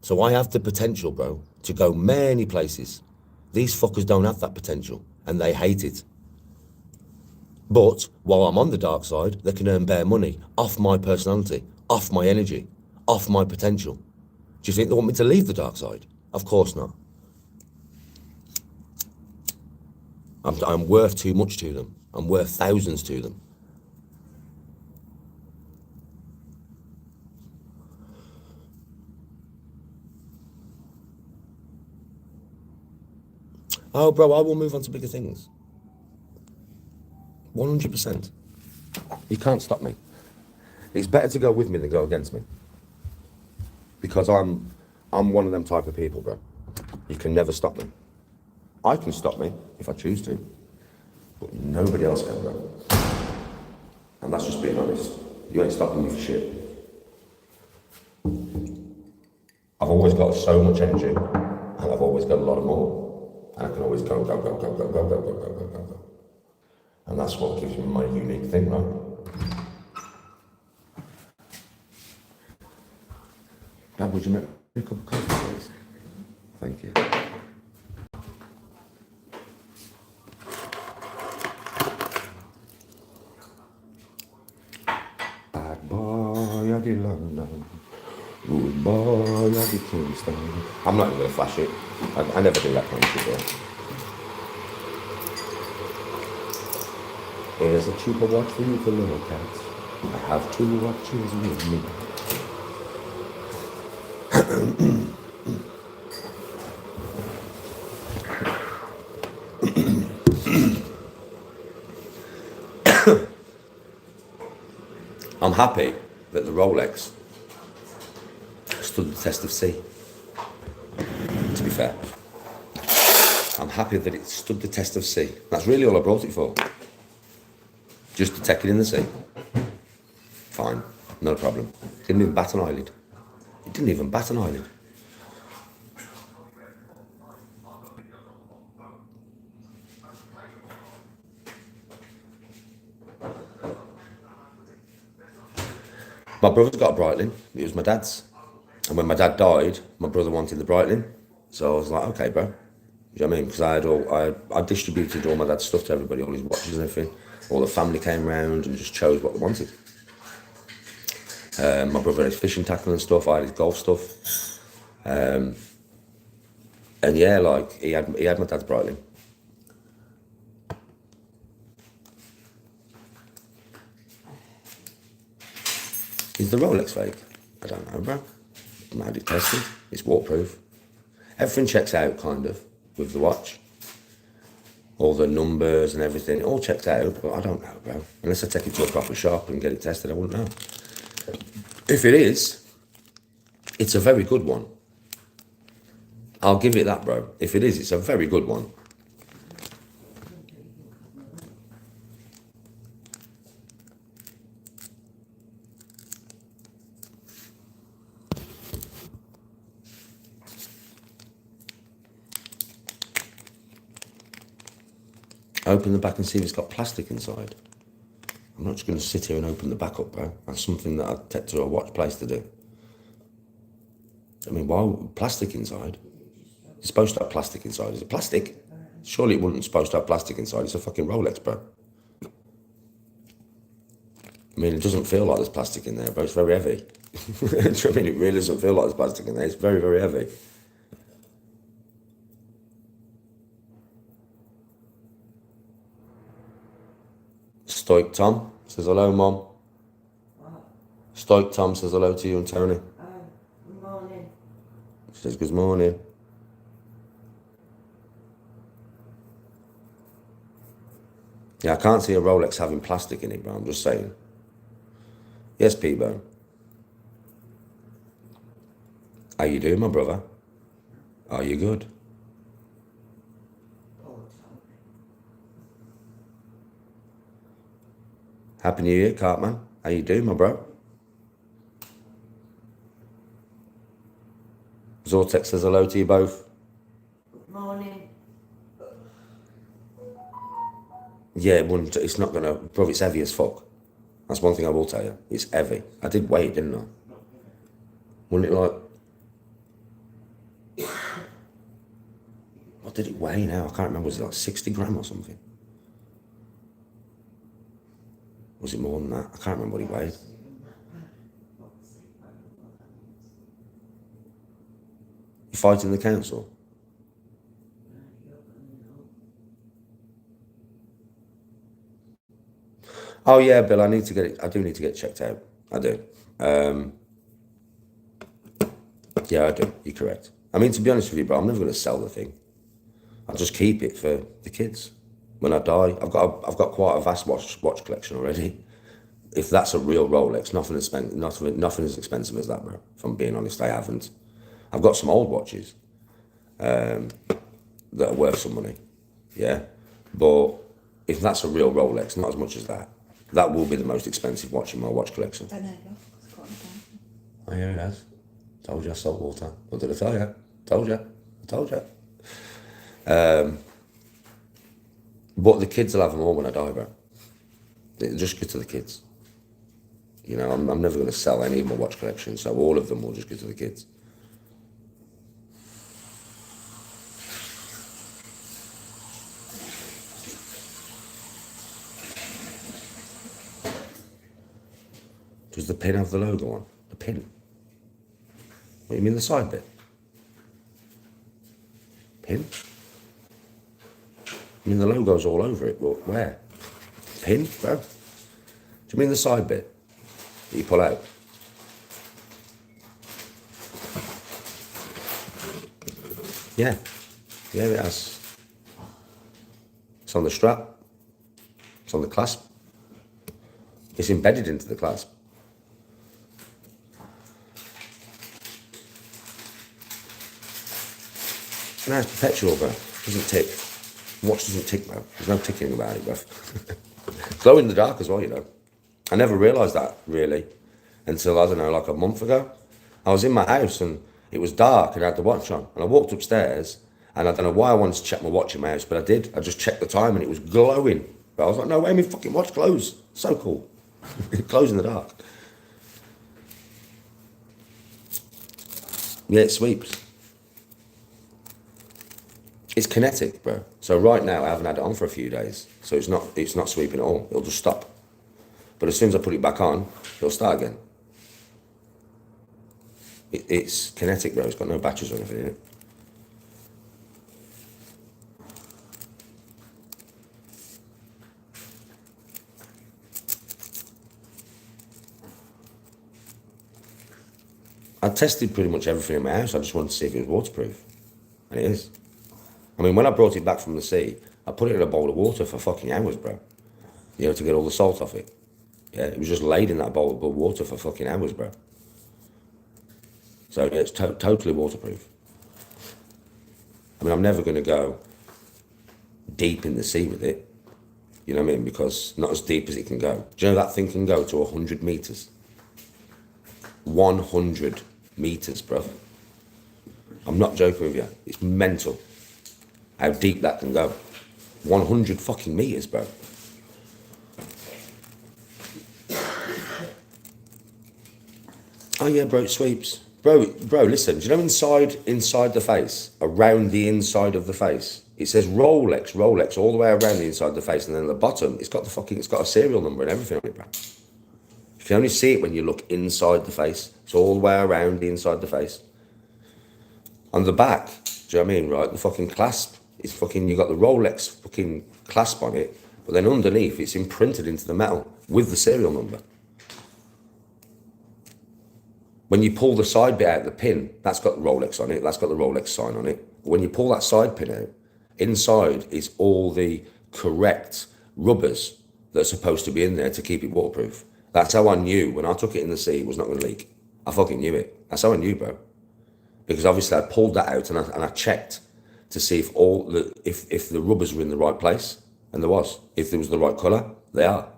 So I have the potential, bro, to go many places. These fuckers don't have that potential, and they hate it. But while I'm on the dark side, they can earn bare money off my personality, off my energy, off my potential. Do you think they want me to leave the dark side? Of course not. I'm worth too much to them. I'm worth thousands to them. Oh, bro, I will move on to bigger things. 100%. You can't stop me. It's better to go with me than go against me. Because I'm one of them type of people, bro. You can never stop me. I can stop me if I choose to, but nobody else can, bro. And that's just being honest. You ain't stopping me for shit. I've always got so much energy, and I've always got a lot of more. And I can always go. And that's what gives me my unique thing, right? Dad, would you make me a cup of coffee, please? Thank you. Bad boy, I did London. Rude boy, I became star. I'm not even gonna flash it. I never do that kind of shit, bro. Here's a cheaper watch for you for little cats. I have 2 watches with me. I'm happy that the Rolex stood the test of sea, to be fair. I'm happy that it stood the test of sea. That's really all I brought it for. Just to take it in the sea. Fine, no problem. Didn't even bat an eyelid. It didn't even bat an eyelid. My brother's got a Breitling. It was my dad's. And when my dad died, my brother wanted the Breitling. So I was like, okay, bro. You know what I mean? Because I distributed all my dad's stuff to everybody, all his watches and everything. All the family came round and just chose what they wanted. My brother had his fishing tackle and stuff. I had his golf stuff. And yeah, like he had my dad's Breitling. Is the Rolex fake? I don't know, bro. I had it tested. It's waterproof. Everything checks out, kind of, with the watch. All the numbers and everything, it all checks out, but I don't know, bro. Unless I take it to a proper shop and get it tested, I wouldn't know. If it is, it's a very good one. I'll give it that, bro. If it is, it's a very good one. Open the back and see if it's got plastic inside. I'm not just going to sit here and open the back up, bro. That's something that I'd take to a watch place to do. I mean, why plastic inside? It's supposed to have plastic inside. Is it plastic? Surely it wouldn't supposed to have plastic inside. It's a fucking Rolex, bro. I mean, it doesn't feel like there's plastic in there, bro. It's very heavy. I mean, it really doesn't feel like there's plastic in there. It's very, very heavy. Stoic Tom says hello, Mom. What? Stoic Tom says hello to you and Tony. Good morning. She says good morning. Yeah, I can't see a Rolex having plastic in it, bro. I'm just saying. Yes, P-Bone. How you doing, my brother? Are you good? Oh, Happy New Year, Cartman. How you doing, my bro? Zortex says hello to you both. good morning. Yeah, it's not gonna, bro, it's heavy as fuck. That's one thing I will tell you. It's heavy. I did weigh it, didn't I? Wasn't it like, what did it weigh now? I can't remember. Was it like 60 gram or something? Was it more than that? I can't remember what he weighed. You fighting the council? Oh yeah, Bill, I need to get it. I do need to get checked out. I do. Yeah, I do. You're correct. I mean, to be honest with you, bro, I'm never going to sell the thing. I'll just keep it for the kids. When I die, I've got quite a vast watch collection already. If that's a real Rolex, nothing as expensive as that, bro. If I'm being honest, I haven't. I've got some old watches that are worth some money, yeah. But if that's a real Rolex, not as much as that. That will be the most expensive watch in my watch collection. There you go. It's got it down. Oh yeah, it has. Told you, salt water. What did I tell you? Told you. I told you. But the kids will have them all when I die, bro. It'll just go to the kids. You know, I'm never going to sell any of my watch collection, so all of them will just go to the kids. Does the pin have the logo on? The pin? What do you mean the side bit? Pin? I mean the logo's all over it, but where? Pin, bro? Do you mean the side bit that you pull out? Yeah. Yeah, it has. It's on the strap. It's on the clasp. It's embedded into the clasp. No, it's perpetual, bro. It doesn't tick. Watch doesn't tick, bro. There's no ticking about it, bro. Glow in the dark as well, you know. I never realised that, really, until, I don't know, like a month ago. I was in my house and it was dark and I had the watch on. And I walked upstairs and I don't know why I wanted to check my watch in my house, but I did. I just checked the time and it was glowing. But I was like, no way, my fucking watch glows. So cool. It glows in the dark. Yeah, it sweeps. It's kinetic, bro. So right now I haven't had it on for a few days. So it's not sweeping at all. It'll just stop. But as soon as I put it back on, it'll start again. It's kinetic, bro. It's got no batteries or anything in it. I tested pretty much everything in my house. I just wanted to see if it was waterproof. And it is. I mean, when I brought it back from the sea, I put it in a bowl of water for fucking hours, bro. You know, to get all the salt off it. Yeah, it was just laid in that bowl of water for fucking hours, bro. So yeah, it's totally waterproof. I mean, I'm never going to go deep in the sea with it. You know what I mean? Because not as deep as it can go. Do you know that thing can go to 100 metres? 100 metres, bro. I'm not joking with you. It's mental how deep that can go. 100 fucking metres, bro. Oh yeah, bro, it sweeps. Bro, listen, do you know inside the face, around the inside of the face, it says Rolex, all the way around the inside of the face, and then at the bottom, it's got a serial number and everything on it, bro. You can only see it when you look inside the face. It's all the way around the inside the face. On the back, do you know what I mean, right? The fucking clasp is fucking, you got the Rolex fucking clasp on it, but then underneath it's imprinted into the metal with the serial number. When you pull the side bit out of the pin, that's got the Rolex on it, that's got the Rolex sign on it. But when you pull that side pin out, inside is all the correct rubbers that are supposed to be in there to keep it waterproof. That's how I knew when I took it in the sea it was not going to leak. I fucking knew it. That's how I knew, bro. Because obviously I pulled that out and I checked to see if if the rubbers were in the right place, and there was. If there was the right colour, they are.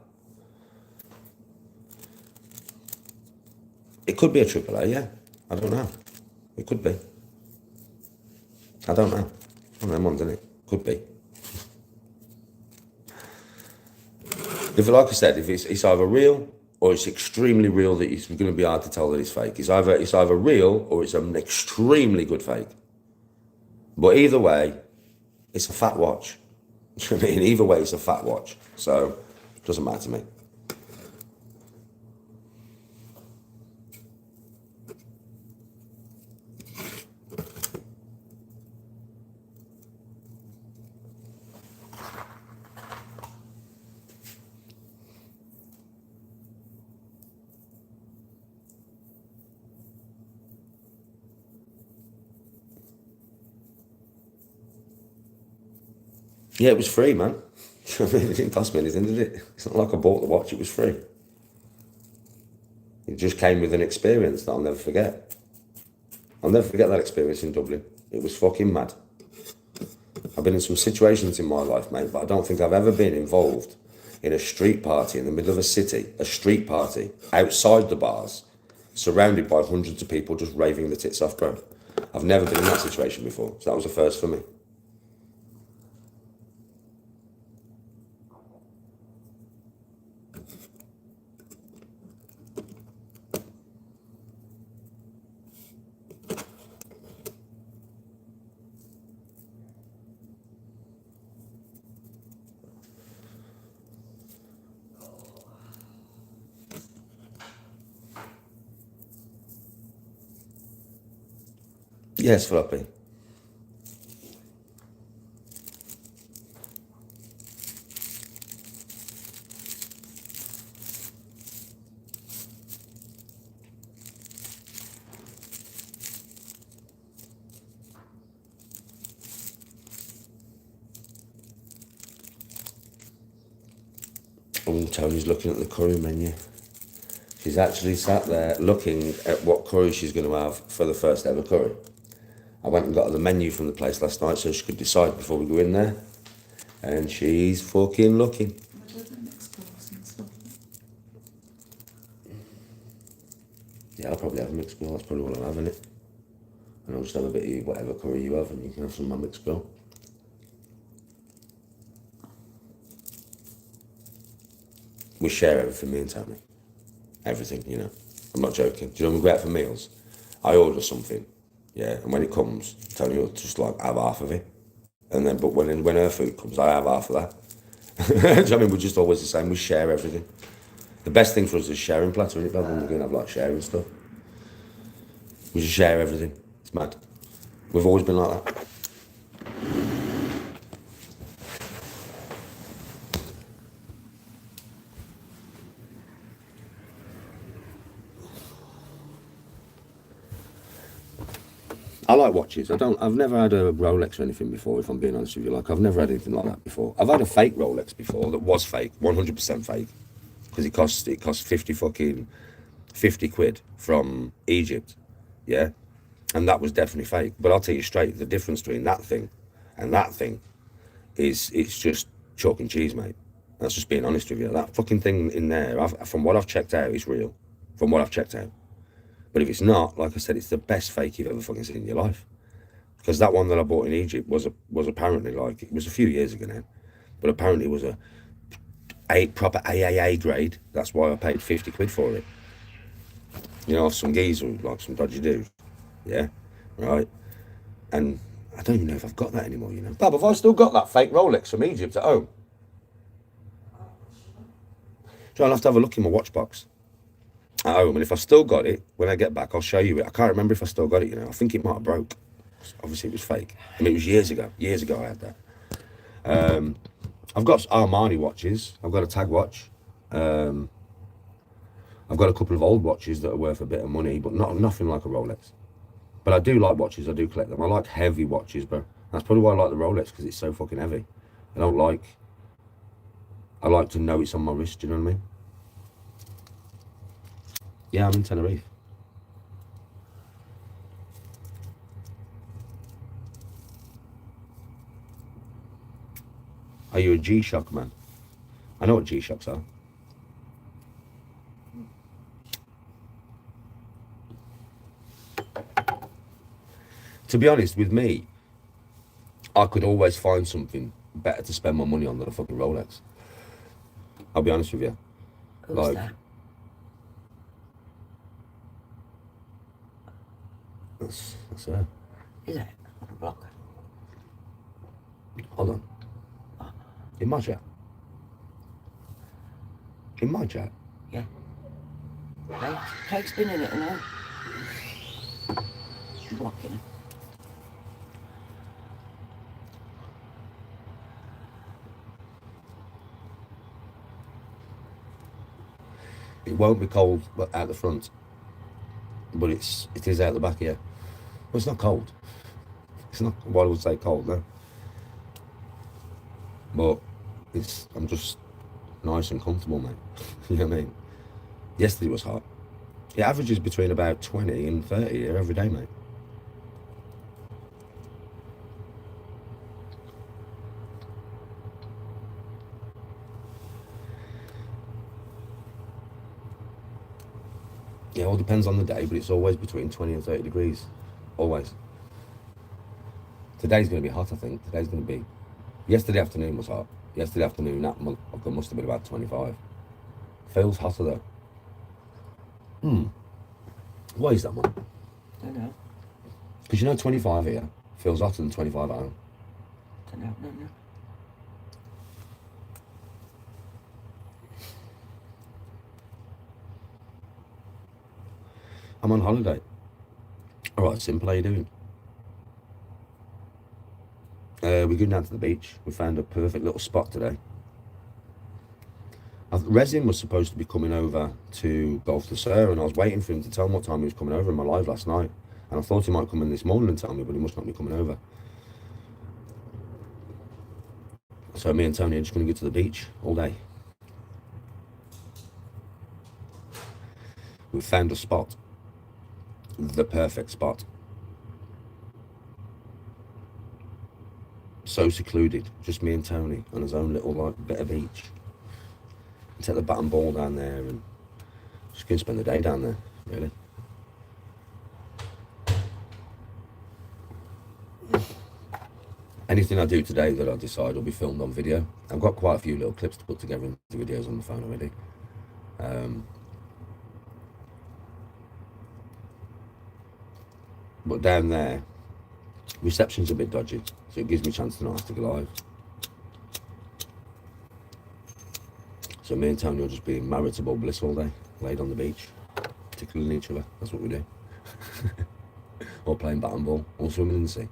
It could be a AAA, yeah. I don't know. It could be. I don't know. One of them ones, isn't it? Could be. If, like I said, if it's either real or it's extremely real that it's going to be hard to tell that it's fake. It's either real or it's an extremely good fake. But either way, it's a fat watch. I mean, either way, it's a fat watch. So, it doesn't matter to me. Yeah, it was free, man. I mean, it didn't cost me anything, did it? It's not like I bought the watch, it was free. It just came with an experience that I'll never forget. I'll never forget that experience in Dublin. It was fucking mad. I've been in some situations in my life, mate, but I don't think I've ever been involved in a street party in the middle of a city, a street party, outside the bars, surrounded by hundreds of people just raving the tits off, bro. I've never been in that situation before, so that was a first for me. Yes, floppy. And Tony's looking at the curry menu. She's actually sat there looking at what curry she's going to have for the first ever curry. I went and got her the menu from the place last night so she could decide before we go in there. And she's fucking looking. What are the mixed sauce and stuff? Yeah, I'll probably have a mixed grill. That's probably what I'm having it. And I'll just have a bit of whatever curry you have and you can have some of my mixed grill. We share everything, me and Tony. Everything, you know. I'm not joking. Do you know when we go out for meals? I order something, yeah, and when it comes, Tony will just like have half of it. And then, but when her food comes, I have half of that. Do you know what I mean? We're just always the same. We share everything. The best thing for us is sharing platter, isn't it, Bev? When we're going to have like sharing stuff. We just share everything. It's mad. We've always been like that. I like watches. I've never had a Rolex or anything before, if I'm being honest with you. Like, I've never had anything like that before. I've had a fake Rolex before that was fake, 100% fake. Because it cost 50 quid from Egypt. Yeah. And that was definitely fake. But I'll tell you straight, the difference between that thing and that thing is it's just chalk and cheese, mate. That's just being honest with you. That fucking thing in there, from what I've checked out, is real. From what I've checked out. But if it's not, like I said, it's the best fake you've ever fucking seen in your life. Because that one that I bought in Egypt was apparently, like, it was a few years ago now, but apparently it was a proper AAA grade. That's why I paid 50 quid for it. You know, off some geezer, like some dodgy dude. Yeah, right. And I don't even know if I've got that anymore, you know. Bab, have I still got that fake Rolex from Egypt at home? So I'll have to have a look in my watch box at home, and if I still got it, when I get back, I'll show you it. I can't remember if I still got it, you know. I think it might have broke. Obviously, it was fake. I mean, it was years ago. Years ago I had that. I've got Armani watches. I've got a tag watch. I've got a couple of old watches that are worth a bit of money, but nothing like a Rolex. But I do like watches. I do collect them. I like heavy watches, bro. That's probably why I like the Rolex, because it's so fucking heavy. I like to know it's on my wrist. Do you know what I mean? Yeah, I'm in Tenerife. Are you a G-Shock man? I know what G-Shocks are. To be honest, with me, I could always find something better to spend my money on than a fucking Rolex. I'll be honest with you. Who's Like, that? that's her. Is it? On a block? Hold on. In my chat. In my chat. Yeah. Craig's been in it now. Blocking it. It won't be cold out the front, but it is out the back here. Well, it's not cold. It's not what I would say cold, no. But I'm just nice and comfortable, mate. You know what I mean? Yesterday was hot. It averages between about 20 and 30 here every day, mate. It all depends on the day, but it's always between 20 and 30 degrees. Always. Today's going to be hot, I think. Today's going to be... Yesterday afternoon was hot. Yesterday afternoon, that must have been about 25. Feels hotter, though. Why is that, man? I don't know. Because you know 25 here feels hotter than 25 at home. Don't know. I'm on holiday. All right, Simple, how you doing? We're going down to the beach. We found a perfect little spot today. Resin was supposed to be coming over to Golf de Sur, and I was waiting for him to tell me what time he was coming over in my live last night. And I thought he might come in this morning and tell me, but he must not be coming over. So me and Tony are just going to go to the beach all day. We've found a spot. The perfect spot. So secluded, just me and Tony on his own little like bit of beach. And take the bat and ball down there and just go and spend the day down there, really. Anything I do today that I decide will be filmed on video. I've got quite a few little clips to put together into videos on the phone already. But down there, reception's a bit dodgy, so it gives me a chance to not have to go live. So me and Tony will just be in maritable bliss all day, laid on the beach, tickling each other. That's what we do. Or playing bat and ball, or swimming in the sea.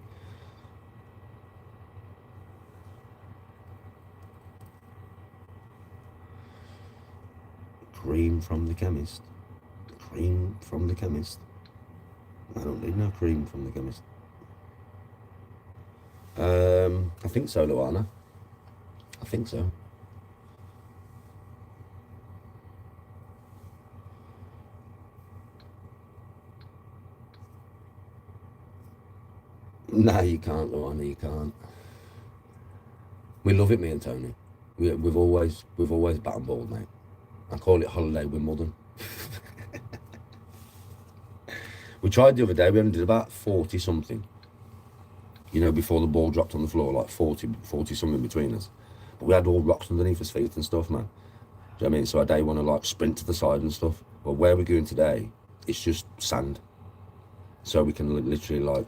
Cream from the chemist. Cream from the chemist. I don't need no cream from the chemist. I think so, Luana. I think so. No, you can't, Luana, you can't. We love it, me and Tony. We've always bat and balled, mate. I call it holiday Wimbledon. We tried the other day, we only did about 40 something. You know, before the ball dropped on the floor, like 40 something between us. But we had all rocks underneath his feet and stuff, man. Do you know what I mean? So I don't want to like sprint to the side and stuff. But where we're going today, it's just sand. So we can literally like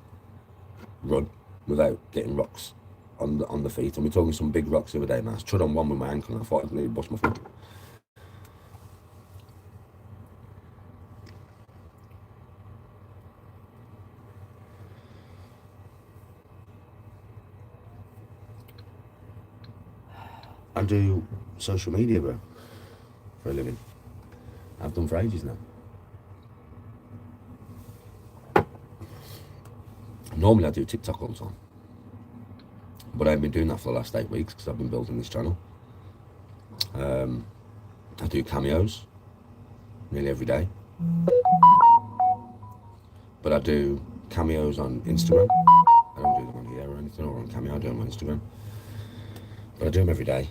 run without getting rocks on the feet. And we're talking some big rocks the other day, man. I trod on one with my ankle and I thought I'd nearly bust my foot. I do social media, bro, for a living. I've done for ages now. Normally I do TikTok all the time, but I've been doing that for the last 8 weeks because I've been building this channel. I do cameos nearly every day, but I do cameos on Instagram. I don't do them on here or anything, or on Cameo. I do them on Instagram, but I do them every day.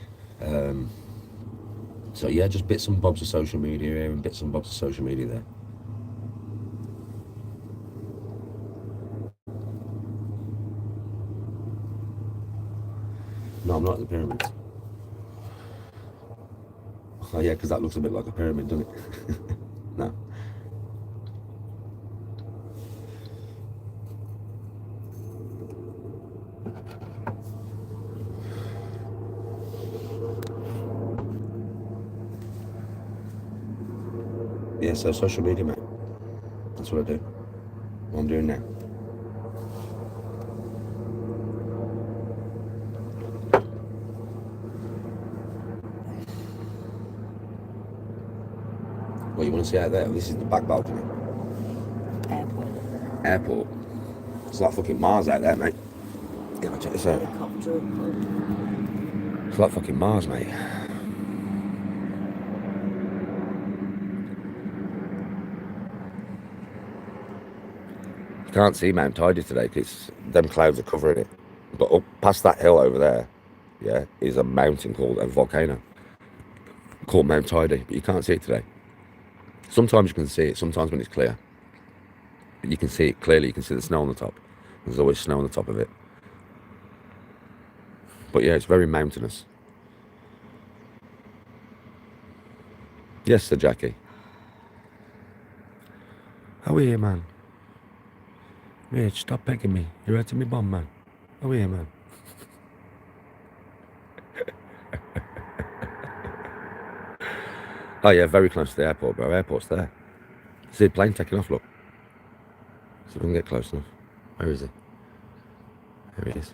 So yeah, just bits and bobs of social media here and bits and bobs of social media there. No, I'm not at the pyramids. Oh yeah, because that looks a bit like a pyramid, doesn't it? No. Yeah, so social media, mate. That's what I do. What I'm doing now. What you want to see out there? This is the back balcony. Airport. It's like fucking Mars out there, mate. Yeah, check this out. It's like fucking Mars, mate. You can't see Mount Tidy today because them clouds are covering it. But up past that hill over there, yeah, is a mountain called a volcano called Mount Tidy, but you can't see it today. Sometimes you can see it, sometimes when it's clear. But you can see it clearly, you can see the snow on the top. There's always snow on the top of it. But yeah, it's very mountainous. Yes, Sir Jackie. How are you, man? Rich, stop pegging me. You're hurting me bum, man. How are you, man? Oh yeah, very close to the airport, bro. Airport's there. See the plane taking off, look. See if we can get close enough. Where is he? There he is.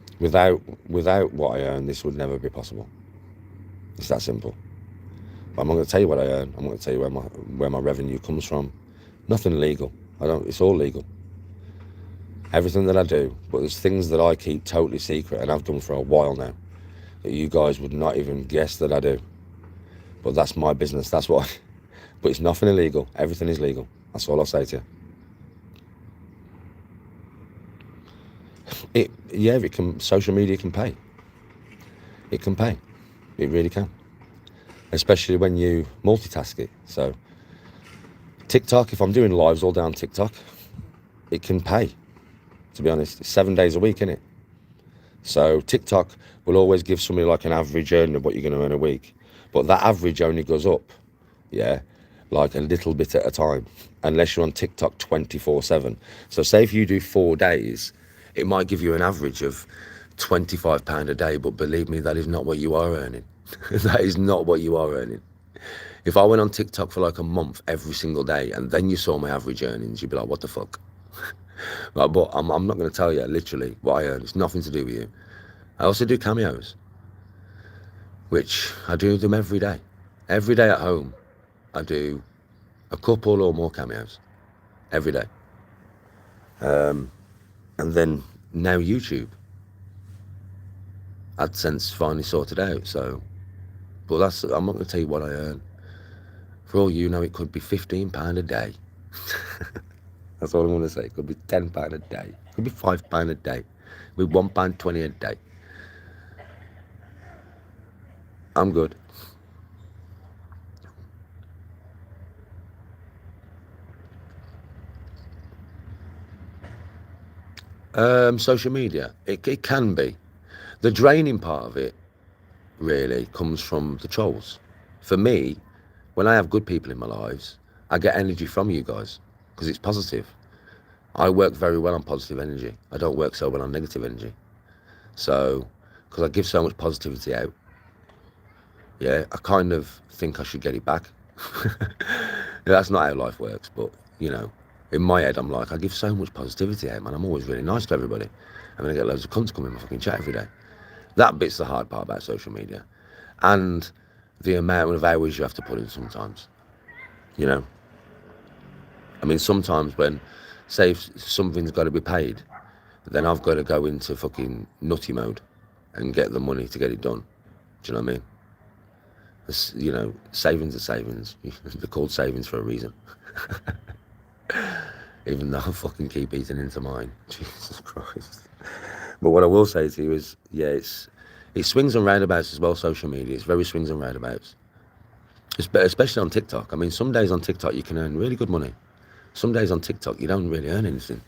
Without what I earn, this would never be possible. It's that simple. But I'm not going to tell you what I earn. I'm going to tell you where my revenue comes from. Nothing legal. It's all legal. Everything that I do, but there's things that I keep totally secret, and I've done for a while now, that you guys would not even guess that I do. But that's my business. That's what. But it's nothing illegal. Everything is legal. That's all I'll say to you. It can. Social media can pay. It can pay. It really can. Especially when you multitask it. So TikTok, if I'm doing lives all day on TikTok, it can pay. To be honest, it's 7 days a week, isn't it? So TikTok will always give somebody like an average earning of what you're going to earn a week. But that average only goes up, like a little bit at a time, unless you're on TikTok 24/7. So say if you do 4 days, it might give you an average of £25 a day, but believe me, that is not what you are earning. That is not what you are earning. If I went on TikTok for like a month every single day and then you saw my average earnings, you'd be like, what the fuck? But I'm not going to tell you literally what I earn. It's nothing to do with you. I also do cameos, which I do them every day. Every day at home, I do a couple or more cameos every day. And then now YouTube. AdSense finally sorted out, so. But I'm not going to tell you what I earn. For all you know, it could be £15 a day. That's all I'm going to say. It could be £10 a day. It could be £5 a day. It could be £1.20 a day. I'm good. Social media, it can be. The draining part of it really comes from the trolls. For me, when I have good people in my lives, I get energy from you guys because it's positive. I work very well on positive energy. I don't work so well on negative energy. So, because I give so much positivity out, I kind of think I should get it back. That's not how life works, but, in my head, I'm like, I give so much positivity out, man. I'm always really nice to everybody. I'm going to get loads of cunts come in my fucking chat every day. That bit's the hard part about social media. And the amount of hours you have to put in sometimes. I mean, sometimes when, say, if something's got to be paid, then I've got to go into fucking nutty mode and get the money to get it done. Do you know what I mean? Savings are savings. They're called savings for a reason. Even though I fucking keep eating into mine. Jesus Christ. But what I will say to you is, it swings and roundabouts as well, social media. It's very swings and roundabouts. Especially on TikTok. I mean, some days on TikTok you can earn really good money. Some days on TikTok you don't really earn anything.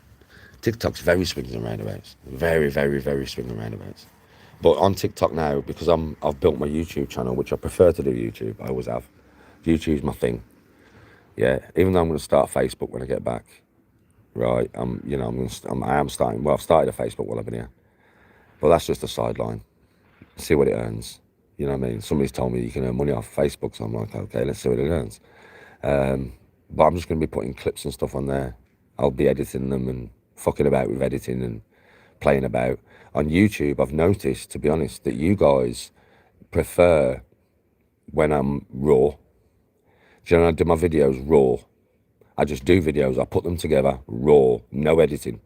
TikTok's very swings and roundabouts. Very, very, very swings and roundabouts. But on TikTok now, because I've built my YouTube channel, which I prefer to do YouTube. I always have. YouTube's my thing. Yeah, even though I'm going to start Facebook when I get back. Right, I am starting. Well, I've started a Facebook while I've been here, but that's just a sideline. See what it earns. You know what I mean? Somebody's told me you can earn money off Facebook, so I'm like, okay, let's see what it earns. But I'm just going to be putting clips and stuff on there. I'll be editing them and fucking about with editing and playing about. On YouTube, I've noticed, to be honest, that you guys prefer when I'm raw. Do you know, I do my videos raw. I just do videos, I put them together, raw, no editing,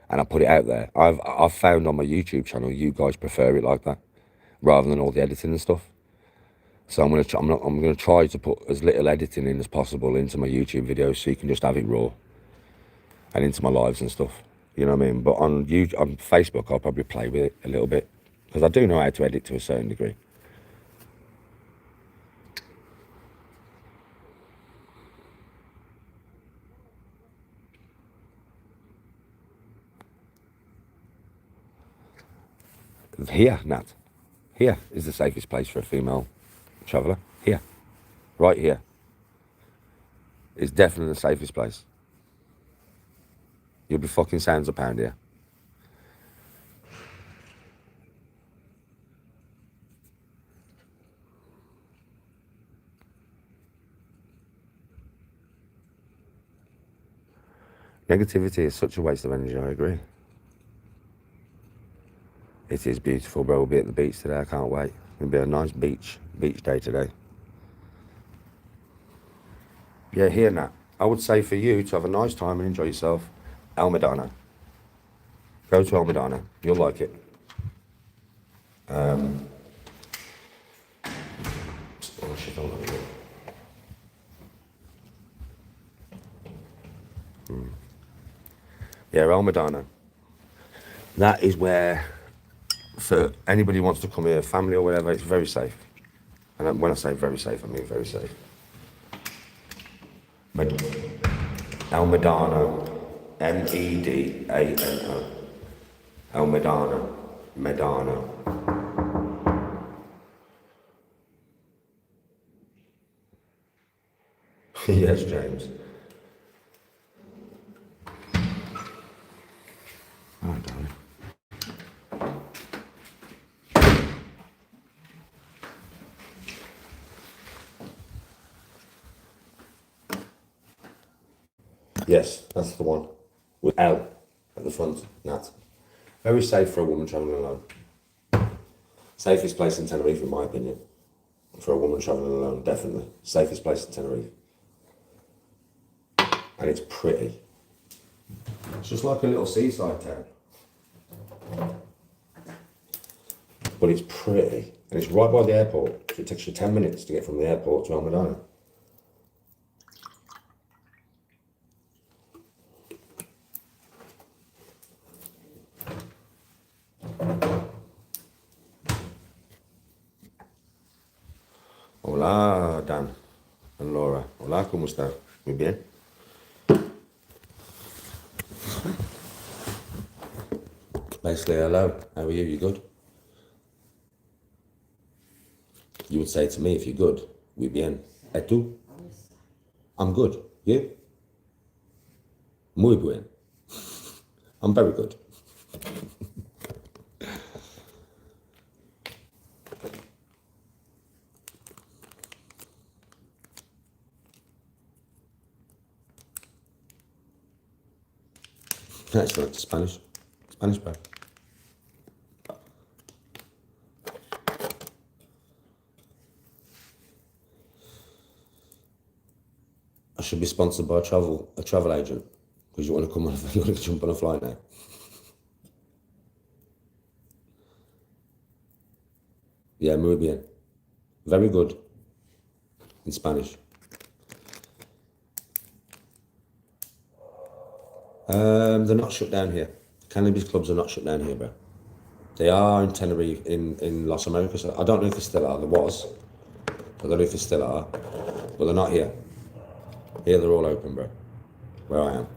and I put it out there. I've found on my YouTube channel, you guys prefer it like that, rather than all the editing and stuff. So I'm gonna try to put as little editing in as possible into my YouTube videos, so you can just have it raw, and into my lives and stuff. You know what I mean? But on Facebook, I'll probably play with it a little bit, because I do know how to edit to a certain degree. Here, Nat. Here is the safest place for a female traveller. Here. Right here. It's definitely the safest place. You'll be fucking sounds a pound here. Negativity is such a waste of energy, I agree. It is beautiful, bro. We'll be at the beach today. I can't wait. It'll be a nice beach day today. Yeah, here now. I would say for you to have a nice time and enjoy yourself, El Medano. Go to El Medano. You'll like it. Oh, shit, hold on a minute. Yeah, El Medano. That is where, for anybody who wants to come here, family or whatever, it's very safe. And when I say very safe, I mean very safe. El Medano, Medano. El Medano, Medano. Yes, James. All right, darling. Yes, that's the one. With L at the front, Nat. Very safe for a woman travelling alone. Safest place in Tenerife, in my opinion. For a woman travelling alone, definitely. Safest place in Tenerife. And it's pretty. It's just like a little seaside town. But it's pretty. And it's right by the airport. So it takes you 10 minutes to get from the airport to El Medano. Hola, Dan and Laura. Hola, ¿cómo está? Muy bien. Basically, hello. How are you? You good? You would say to me, if you're good, muy bien. ¿Y tú? I'm good. You? Muy bien. I'm very good. That's right, Spanish. Spanish, bro. I should be sponsored by a travel agent. Because you want to come on, you want to jump on a flight now. Yeah, muy bien. Very good. In Spanish. They're not shut down here. Cannabis clubs are not shut down here, bro. They are in Tenerife, in Los Americas. I don't know if they still are. There was. I don't know if they still are. But they're not here. Here they're all open, bro. Where I am.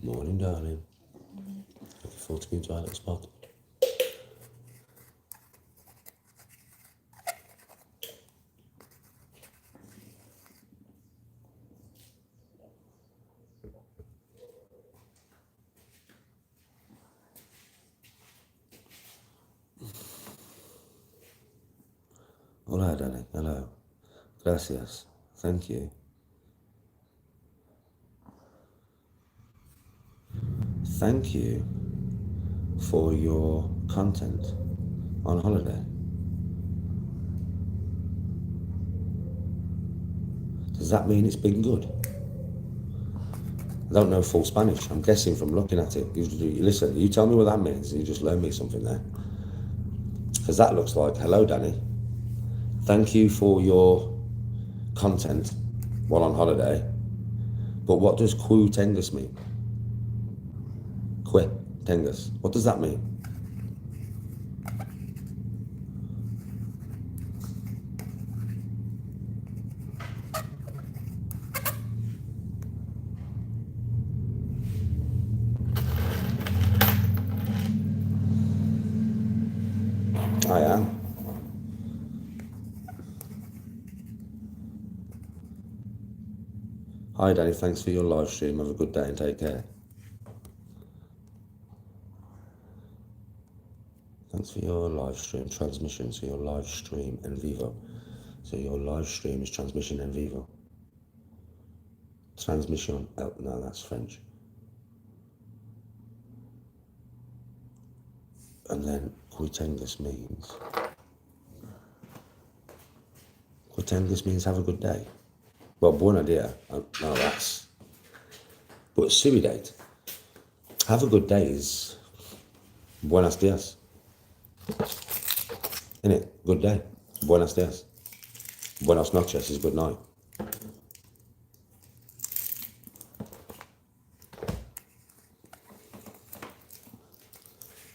Morning, darling. Looking forward to being to our little spot. Hola, darling. Hello. Gracias. Thank you. Thank you for your content on holiday. Does that mean it's been good? I don't know full Spanish. I'm guessing from looking at it. You listen, you tell me what that means and you just learn me something there. Because that looks like, hello, Danny. Thank you for your content while on holiday. But what does Quo Tengus mean? Quo Tengus. What does that mean? I am. Hi, Danny. Thanks for your live stream. Have a good day and take care. Thanks settings for your live stream transmission. So your live stream en vivo. So your live stream is transmission en vivo. Transmission, oh, no, that's French. And then Quitengus means have a good day. Well, buona dia, no, that's. But sui date, have a good day is buenos dias. Innit? Good day. Buenos dias. Buenos noches is good night.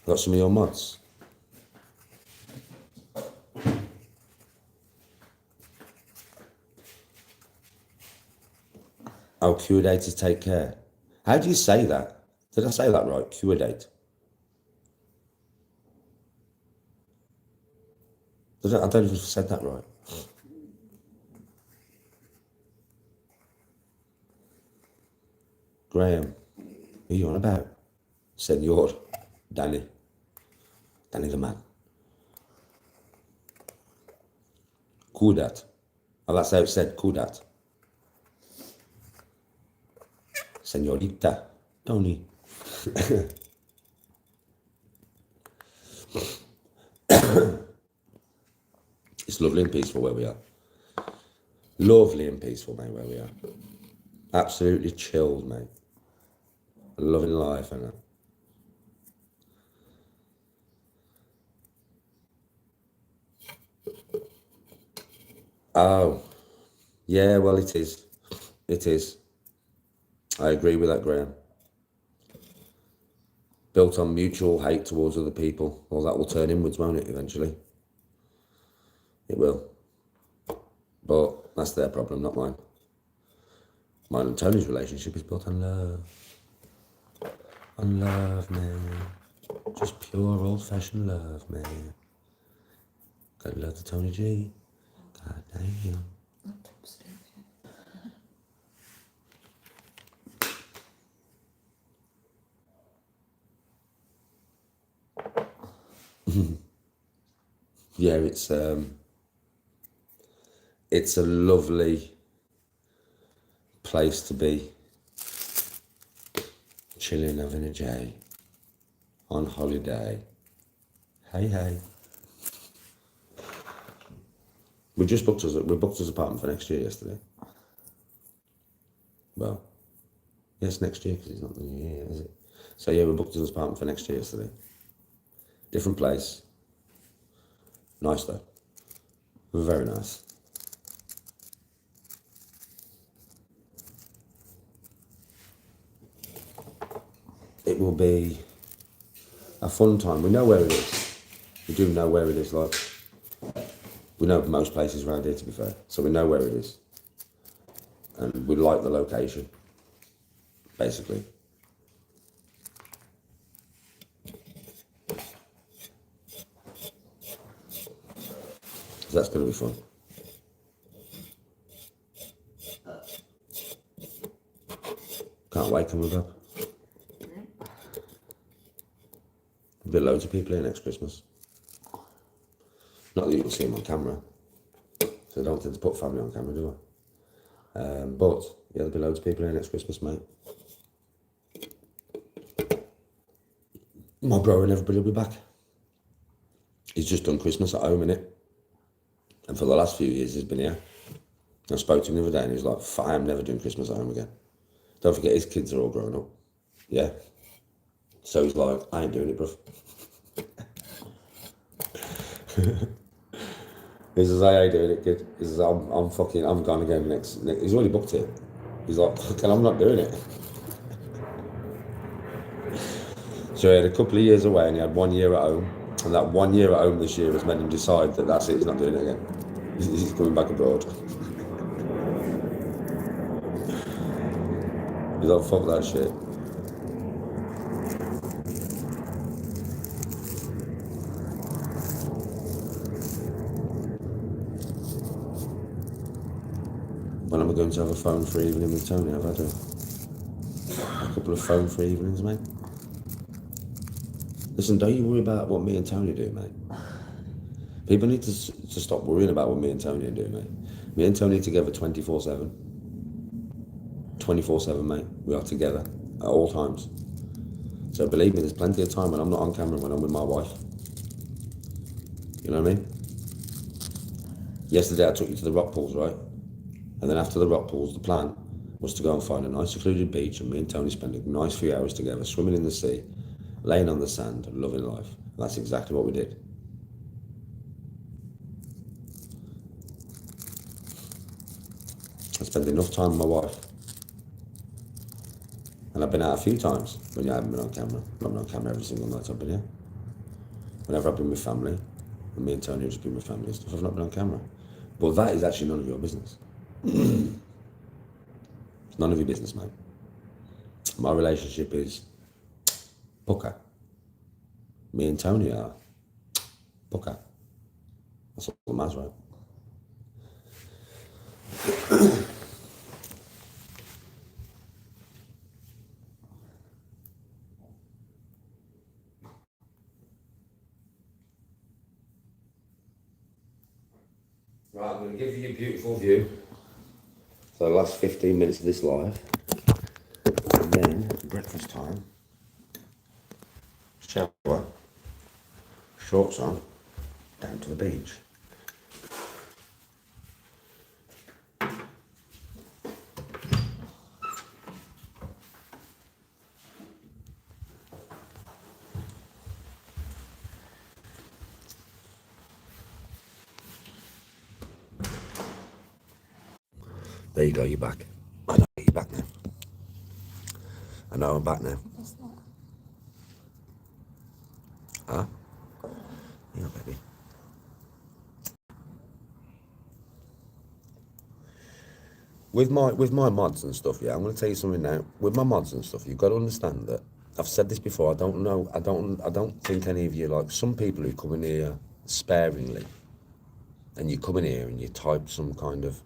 Got some of your mods? Oh, Q-date is take care. How do you say that? Did I say that right? Q-date. I don't know if I said that right. Graham, who are you on about? Senor, Danny the man. Kudat. Oh, that's how it said, Kudat. Senorita, Tony. It's lovely and peaceful where we are. Lovely and peaceful, mate, where we are. Absolutely chilled, mate. Loving life, innit? Oh, yeah, well, it is. It is. I agree with that, Graham. Built on mutual hate towards other people. Well, that will turn inwards, won't it, eventually? It will. But that's their problem, not mine. Mine and Tony's relationship is built on love. On love, man. Just pure old-fashioned love, man. Gotta love the Tony G. God damn. Yeah, it's a lovely place to be. Chilling, having a J. On holiday. Hey. We booked his apartment for next year yesterday. Well, yes, next year, because it's not the new year, is it? So yeah, we booked his apartment for next year yesterday. Different place. Nice though. Very nice. It will be a fun time. We know where it is. We do know where it is, like. We know most places around here, to be fair. So we know where it is. And we like the location, basically. So that's going to be fun. Can't wait coming up. There'll be loads of people here next Christmas. Not that you can see them on camera. So I don't tend to put family on camera, do I? But, yeah, there'll be loads of people here next Christmas, mate. My bro and everybody will be back. He's just done Christmas at home, innit? And for the last few years, he's been here. I spoke to him the other day and he was like, I am never doing Christmas at home again. Don't forget, his kids are all grown up. Yeah. So he's like, I ain't doing it, bruv. He says, I ain't doing it, kid. He says, I'm gone again next. He's already booked it. He's like, fucking, I'm not doing it. So he had a couple of years away and he had 1 year at home. And that 1 year at home this year has made him decide that that's it, he's not doing it again. He's coming back abroad. He's like, fuck that shit. When am I going to have a phone-free evening with Tony? I've had a couple of phone-free evenings, mate. Listen, don't you worry about what me and Tony do, mate. People need to stop worrying about what me and Tony do, mate. Me and Tony together 24/7. 24/7, mate. We are together at all times. So believe me, there's plenty of time when I'm not on camera, when I'm with my wife. You know what I mean? Yesterday I took you to the rock pools, right? And then after the rock pools, the plan was to go and find a nice secluded beach, and me and Tony spend a nice few hours together, swimming in the sea, laying on the sand, loving life. And that's exactly what we did. I spent enough time with my wife. And I've been out a few times when I haven't been on camera. I've been on camera every single night I've been here. Whenever I've been with family, and me and Tony have just been with family and stuff, I've not been on camera. But that is actually none of your business. It's none of your business, mate. My relationship is pucker. Me and Tony are pucker. That's all that matters, right? Right, I'm going to give you a beautiful view for the last 15 minutes of this live. And then, breakfast time, shower, shorts on, down to the beach. There you go, you're back. I know you're back now. I know I'm back now. Huh? Yeah, baby. With my mods and stuff, yeah, I'm gonna tell you something now. With my mods and stuff, you've got to understand that I've said this before, I don't think any of you, like some people who come in here sparingly, and you come in here and you type some kind of,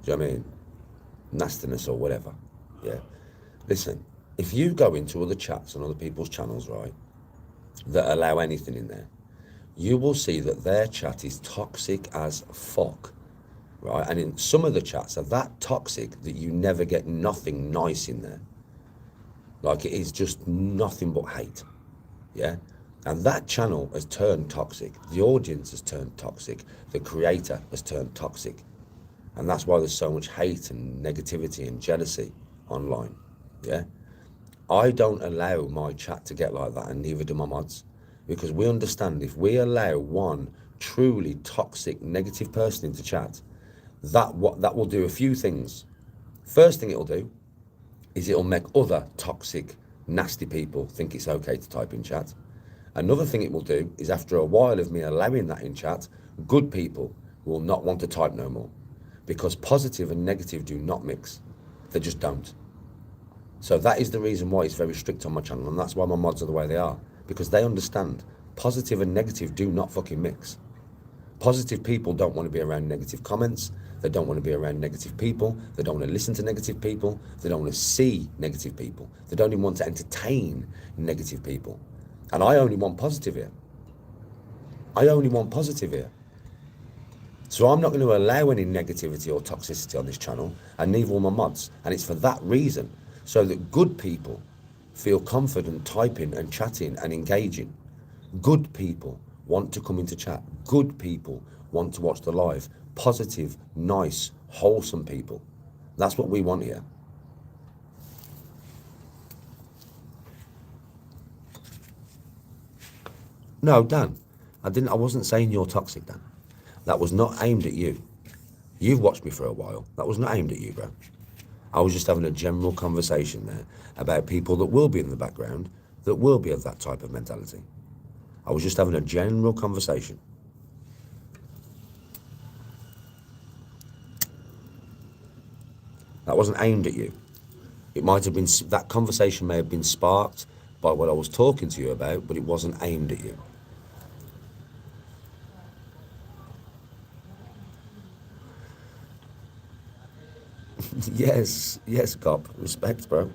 do you know what I mean, nastiness or whatever, yeah. Listen, if you go into other chats on other people's channels, right, that allow anything in there, you will see that their chat is toxic as fuck, right? And in some of the chats are that toxic that you never get nothing nice in there. Like it is just nothing but hate, yeah? And that channel has turned toxic. The audience has turned toxic. The creator has turned toxic. And that's why there's so much hate and negativity and jealousy online, yeah? I don't allow my chat to get like that, and neither do my mods, because we understand if we allow one truly toxic, negative person into chat, that will do a few things. First thing it'll do is it'll make other toxic, nasty people think it's okay to type in chat. Another thing it will do is after a while of me allowing that in chat, good people will not want to type no more, because positive and negative do not mix. They just don't. So that is the reason why it's very strict on my channel, and that's why my mods are the way they are, because they understand positive and negative do not fucking mix. Positive people don't want to be around negative comments. They don't want to be around negative people. They don't want to listen to negative people. They don't want to see negative people. They don't even want to entertain negative people. And I only want positive here. I only want positive here. So I'm not going to allow any negativity or toxicity on this channel, and neither will my mods. And it's for that reason, so that good people feel confident typing and chatting and engaging. Good people want to come into chat. Good people want to watch the live. Positive, nice, wholesome people. That's what we want here. No, Dan, I wasn't saying you're toxic, Dan. That was not aimed at you. You've watched me for a while. That was not aimed at you, bro. I was just having a general conversation there about people that will be in the background, that will be of that type of mentality. I was just having a general conversation. That wasn't aimed at you. It might have been, that conversation may have been sparked by what I was talking to you about, but it wasn't aimed at you. Yes, cop. Respect, bro.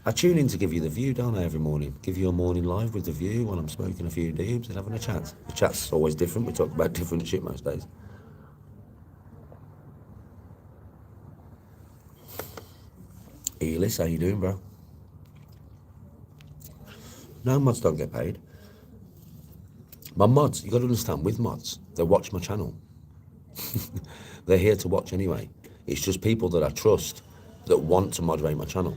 I tune in to give you the view, don't I, every morning? Give you a morning live with the view while I'm smoking a few deeps and having a chat. The chat's always different. We talk about different shit most days. Elis, how you doing, bro? No, mods don't get paid. My mods, you got to understand, with mods, they watch my channel. They're here to watch anyway. It's just people that I trust that want to moderate my channel.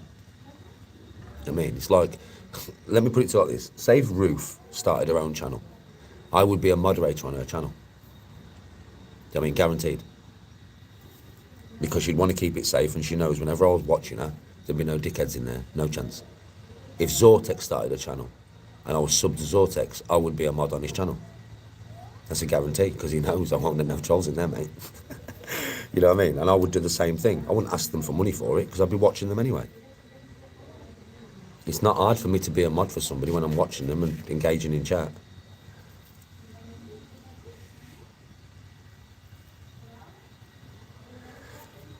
I mean, it's like, let me put it to you like this. Say if Ruth started her own channel, I would be a moderator on her channel. I mean, guaranteed. Because she'd want to keep it safe, and she knows whenever I was watching her, there'd be no dickheads in there, no chance. If Zortex started a channel, and I was sub to Zortex, I would be a mod on his channel. That's a guarantee, because he knows I won't have no trolls in there, mate. You know what I mean? And I would do the same thing. I wouldn't ask them for money for it, because I'd be watching them anyway. It's not hard for me to be a mod for somebody when I'm watching them and engaging in chat.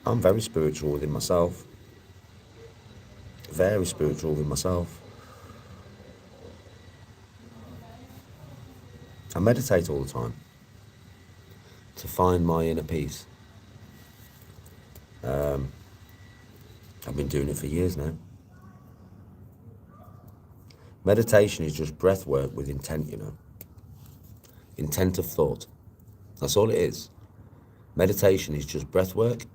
I'm very spiritual within myself. Very spiritual within myself. I meditate all the time to find my inner peace. I've been doing it for years now. Meditation is just breath work with intent, you know. Intent of thought. That's all it is. Meditation is just breath work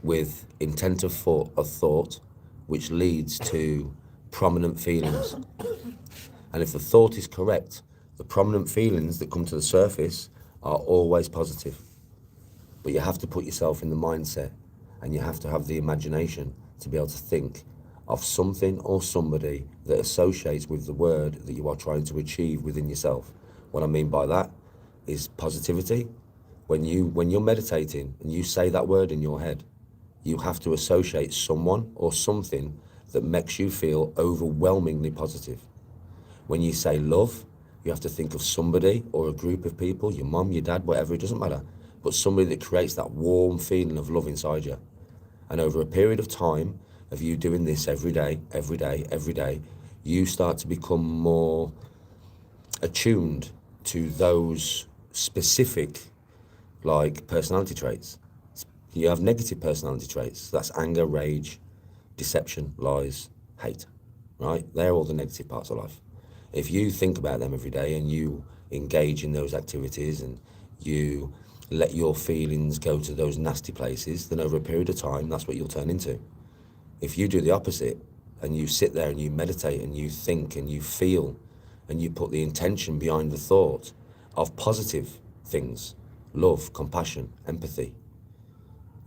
with intent of thought, which leads to prominent feelings. And if the thought is correct, the prominent feelings that come to the surface are always positive. But you have to put yourself in the mindset, and you have to have the imagination to be able to think of something or somebody that associates with the word that you are trying to achieve within yourself. What I mean by that is positivity. When you're meditating and you say that word in your head, you have to associate someone or something that makes you feel overwhelmingly positive. When you say love, you have to think of somebody or a group of people, your mum, your dad, whatever, it doesn't matter, but somebody that creates that warm feeling of love inside you. And over a period of time of you doing this every day, you start to become more attuned to those specific, like, personality traits. You have negative personality traits. That's anger, rage, deception, lies, hate, right? They're all the negative parts of life. If you think about them every day and you engage in those activities and you let your feelings go to those nasty places, then over a period of time, that's what you'll turn into. If you do the opposite and you sit there and you meditate and you think and you feel and you put the intention behind the thought of positive things, love, compassion, empathy,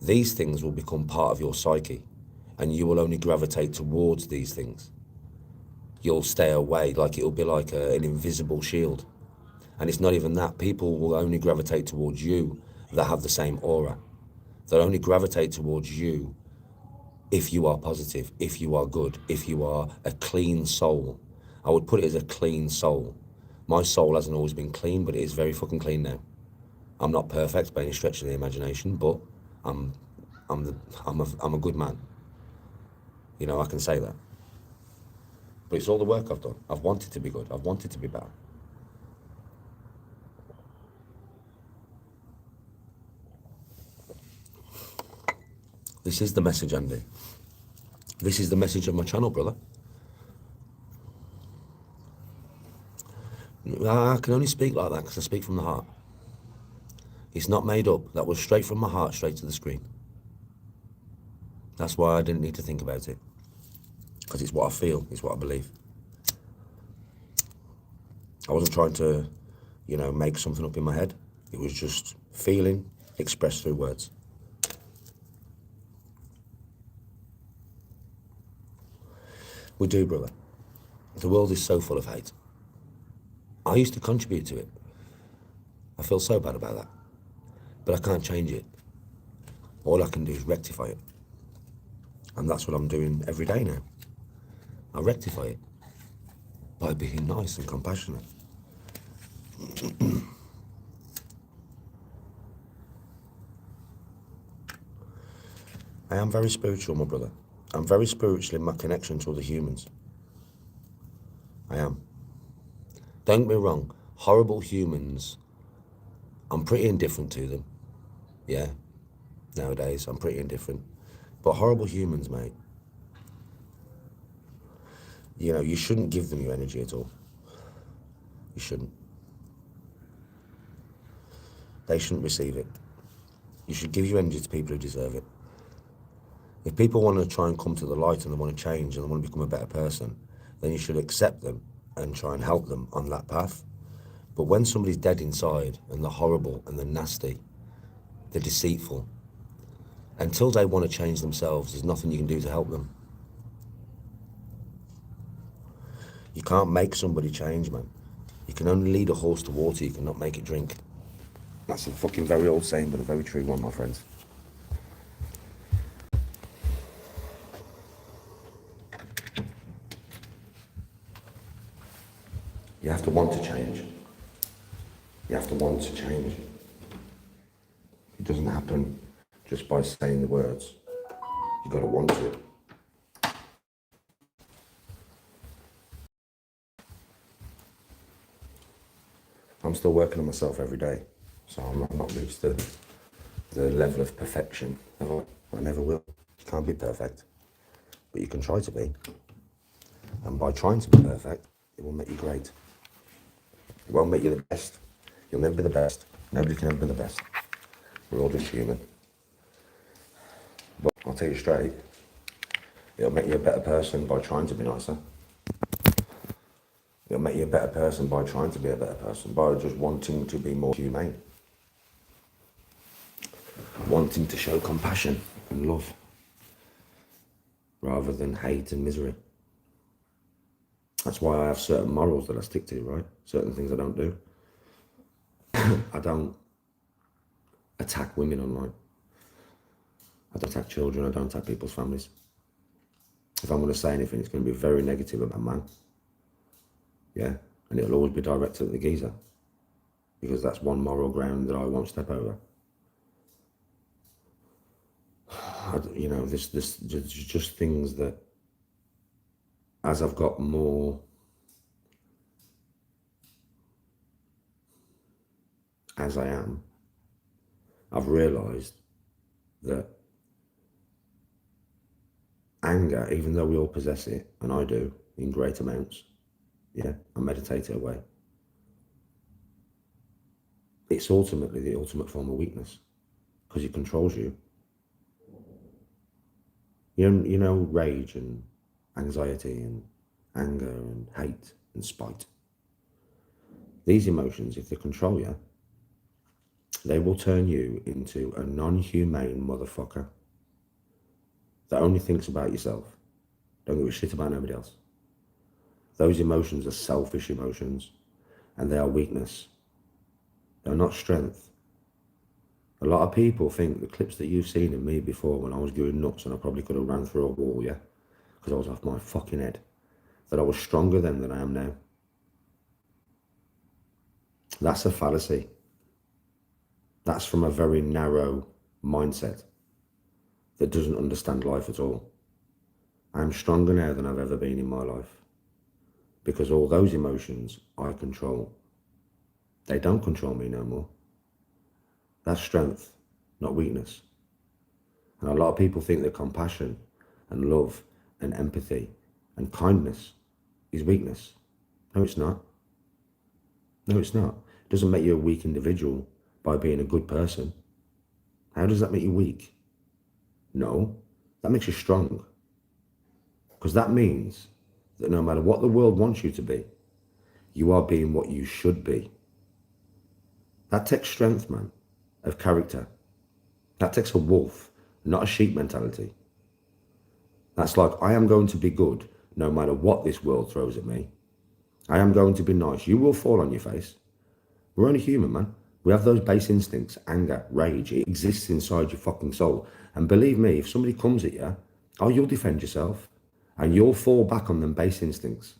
these things will become part of your psyche, and you will only gravitate towards these things. You'll stay away, like it'll be like an invisible shield. And it's not even that. People will only gravitate towards you that have the same aura. They'll only gravitate towards you if you are positive, if you are good, if you are a clean soul. I would put it as a clean soul. My soul hasn't always been clean, but it is very fucking clean now. I'm not perfect by any stretch of the imagination, but I'm a good man. You know, I can say that. But it's all the work I've done. I've wanted to be good. I've wanted to be better. This is the message, Andy. This is the message of my channel, brother. I can only speak like that because I speak from the heart. It's not made up. That was straight from my heart, straight to the screen. That's why I didn't need to think about it. Because it's what I feel, it's what I believe. I wasn't trying to, you know, make something up in my head. It was just feeling expressed through words. We do, brother. The world is so full of hate. I used to contribute to it. I feel so bad about that. But I can't change it. All I can do is rectify it. And that's what I'm doing every day now. I rectify it by being nice and compassionate. I am very spiritual, my brother. I'm very spiritual in my connection to other humans. I am. Don't get me wrong, horrible humans, I'm pretty indifferent to them. Yeah, nowadays, I'm pretty indifferent. But horrible humans, mate, you know, you shouldn't give them your energy at all. You shouldn't. They shouldn't receive it. You should give your energy to people who deserve it. If people want to try and come to the light and they want to change and they want to become a better person, then you should accept them and try and help them on that path. But when somebody's dead inside and they're horrible and they're nasty, they're deceitful, until they want to change themselves, there's nothing you can do to help them. You can't make somebody change, man. You can only lead a horse to water, you cannot make it drink. That's a fucking very old saying, but a very true one, my friends. You have to want to change. You have to want to change. It doesn't happen just by saying the words. You've got to want it. I'm still working on myself every day, so I'm not reached the level of perfection. I never will. You can't be perfect, but you can try to be. And by trying to be perfect, it will make you great. It won't make you the best. You'll never be the best. Nobody can ever be the best. We're all just human. But I'll tell you straight, it'll make you a better person by trying to be nicer. It'll make you a better person by trying to be a better person, by just wanting to be more humane. Wanting to show compassion and love, rather than hate and misery. That's why I have certain morals that I stick to, right? Certain things I don't do. I don't attack women online. I don't attack children, I don't attack people's families. If I'm going to say anything, it's going to be very negative about man. Yeah, and it'll always be directed at the geezer, because that's one moral ground that I won't step over. You know, this just things that, as I've got more, as I am, I've realised that anger, even though we all possess it, and I do in great amounts, yeah, I meditate it away. It's ultimately the ultimate form of weakness, because it controls you. You know, rage and anxiety and anger and hate and spite. These emotions, if they control you, they will turn you into a non-humane motherfucker that only thinks about yourself. Don't give a shit about nobody else. Those emotions are selfish emotions, and they are weakness. They're not strength. A lot of people think the clips that you've seen of me before, when I was going nuts and I probably could have ran through a wall, yeah, because I was off my fucking head, that I was stronger then than I am now. That's a fallacy. That's from a very narrow mindset that doesn't understand life at all. I'm stronger now than I've ever been in my life, because all those emotions I control. They don't control me no more. That's strength, not weakness. And a lot of people think that compassion and love and empathy and kindness is weakness. No, it's not. No, it's not. It doesn't make you a weak individual by being a good person. How does that make you weak? No, that makes you strong. Because that means that no matter what the world wants you to be, you are being what you should be. That takes strength, man, of character. That takes a wolf, not a sheep mentality. That's like, I am going to be good no matter what this world throws at me. I am going to be nice. You will fall on your face. We're only human, man. We have those base instincts, anger, rage. It exists inside your fucking soul. And believe me, if somebody comes at you, oh, you'll defend yourself. And you'll fall back on them base instincts.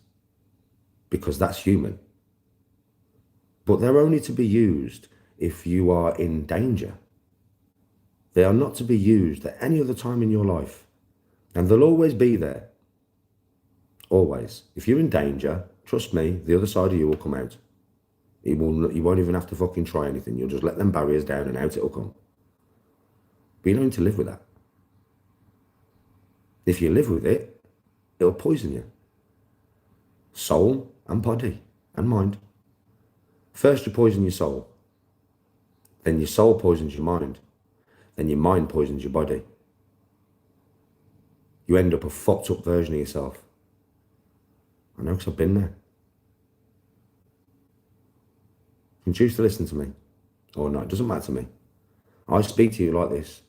Because that's human. But they're only to be used if you are in danger. They are not to be used at any other time in your life. And they'll always be there. Always. If you're in danger, trust me, the other side of you will come out. You won't even have to fucking try anything. You'll just let them barriers down and out it'll come. But you don't need to live with that. If you live with it, it'll poison you. Soul and body and mind. First you poison your soul. Then your soul poisons your mind. Then your mind poisons your body. You end up a fucked up version of yourself. I know, because I've been there. You can choose to listen to me or not. It doesn't matter to me. I speak to you like this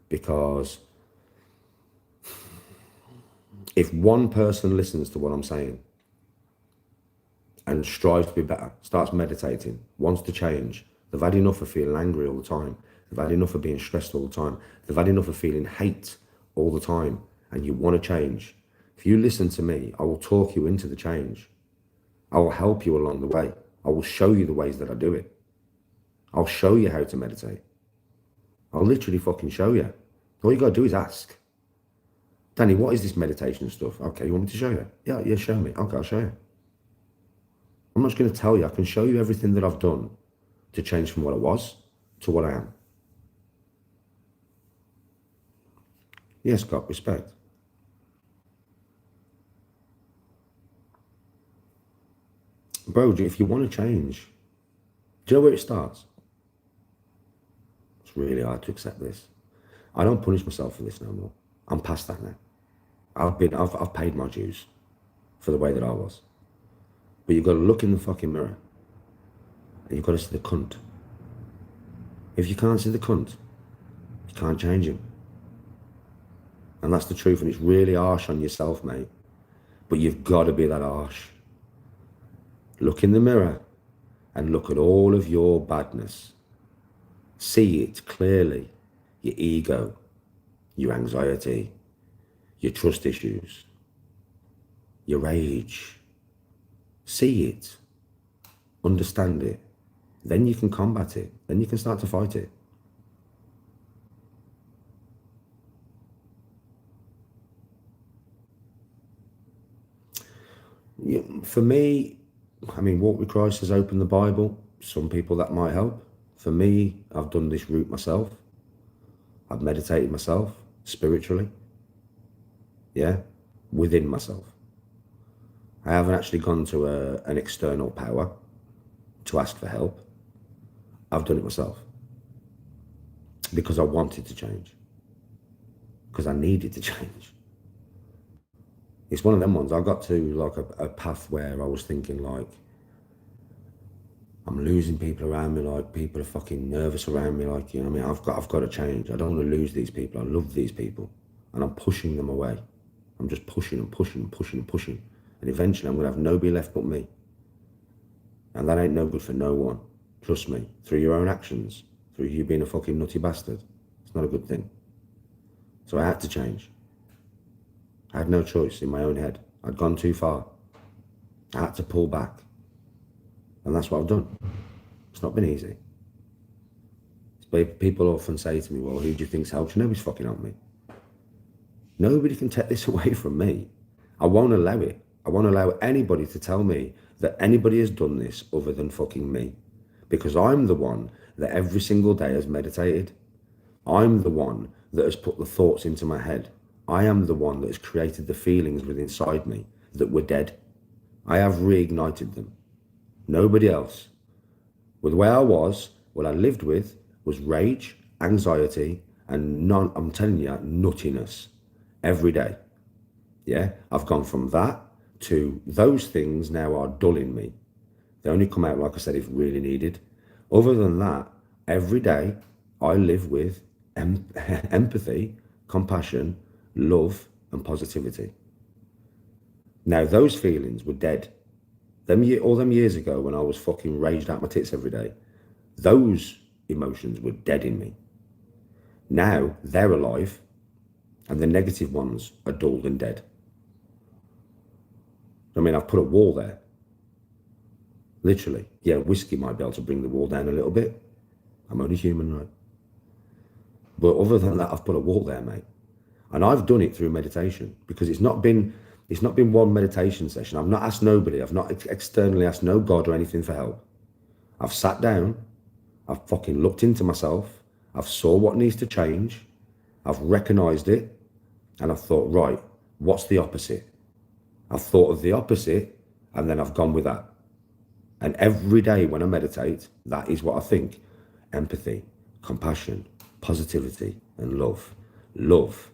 because if one person listens to what I'm saying and strives to be better, starts meditating, wants to change, they've had enough of feeling angry all the time. They've had enough of being stressed all the time. They've had enough of feeling hate all the time, and you want to change. If you listen to me, I will talk you into the change. I will help you along the way. I will show you the ways that I do it. I'll show you how to meditate. I'll literally fucking show you. All you got to do is ask. Danny, what is this meditation stuff? Okay, you want me to show you? Yeah, show me. Okay, I'll show you. I'm not just going to tell you. I can show you everything that I've done to change from what I was to what I am. Yes, God, respect. Bro, if you want to change, do you know where it starts? It's really hard to accept this. I don't punish myself for this no more. I'm past that now. I've paid my dues for the way that I was. But you've got to look in the fucking mirror and you've got to see the cunt. If you can't see the cunt, you can't change him. And that's the truth, and it's really harsh on yourself, mate. But you've got to be that harsh. Look in the mirror and look at all of your badness. See it clearly. Your ego, your anxiety, your trust issues, your rage. See it. Understand it. Then you can combat it. Then you can start to fight it. For me, I mean, Walk with Christ has opened the Bible. Some people that might help. For me, I've done this route myself. I've meditated myself spiritually. Yeah, within myself. I haven't actually gone to an external power to ask for help. I've done it myself because I wanted to change, because I needed to change. It's one of them ones. I got to like a path where I was thinking like, I'm losing people around me, like people are fucking nervous around me, like, you know what I mean? I've got to change. I don't want to lose these people. I love these people and I'm pushing them away. I'm just pushing and pushing and pushing and pushing. And eventually I'm going to have nobody left but me. And that ain't no good for no one. Trust me, through your own actions, through you being a fucking nutty bastard. It's not a good thing. So I had to change. I had no choice in my own head. I'd gone too far. I had to pull back. And that's what I've done. It's not been easy. People often say to me, well, who do you think's helped you? Nobody's fucking helped me. Nobody can take this away from me. I won't allow it. I won't allow anybody to tell me that anybody has done this other than fucking me. Because I'm the one that every single day has meditated. I'm the one that has put the thoughts into my head. I am the one that has created the feelings within inside me that were dead. I have reignited them. Nobody else. With the way I was, what I lived with was rage, anxiety, and I'm telling you, nuttiness every day. Yeah, I've gone from that to those things now are dulling me. They only come out, like I said, if really needed. Other than that, every day I live with empathy, compassion, love, and positivity. Now, those feelings were dead. All them years ago when I was fucking raged out my tits every day, those emotions were dead in me. Now they're alive, and the negative ones are dulled and dead. I mean, I've put a wall there. Literally. Yeah, whiskey might be able to bring the wall down a little bit. I'm only human, right? But other than that, I've put a wall there, mate. And I've done it through meditation, because it's not been one meditation session. I've not asked nobody. I've not externally asked no God or anything for help. I've sat down. I've fucking looked into myself. I've saw what needs to change. I've recognized it. And I've thought, right, what's the opposite? I've thought of the opposite, and then I've gone with that. And every day when I meditate, that is what I think. Empathy, compassion, positivity, and love. Love,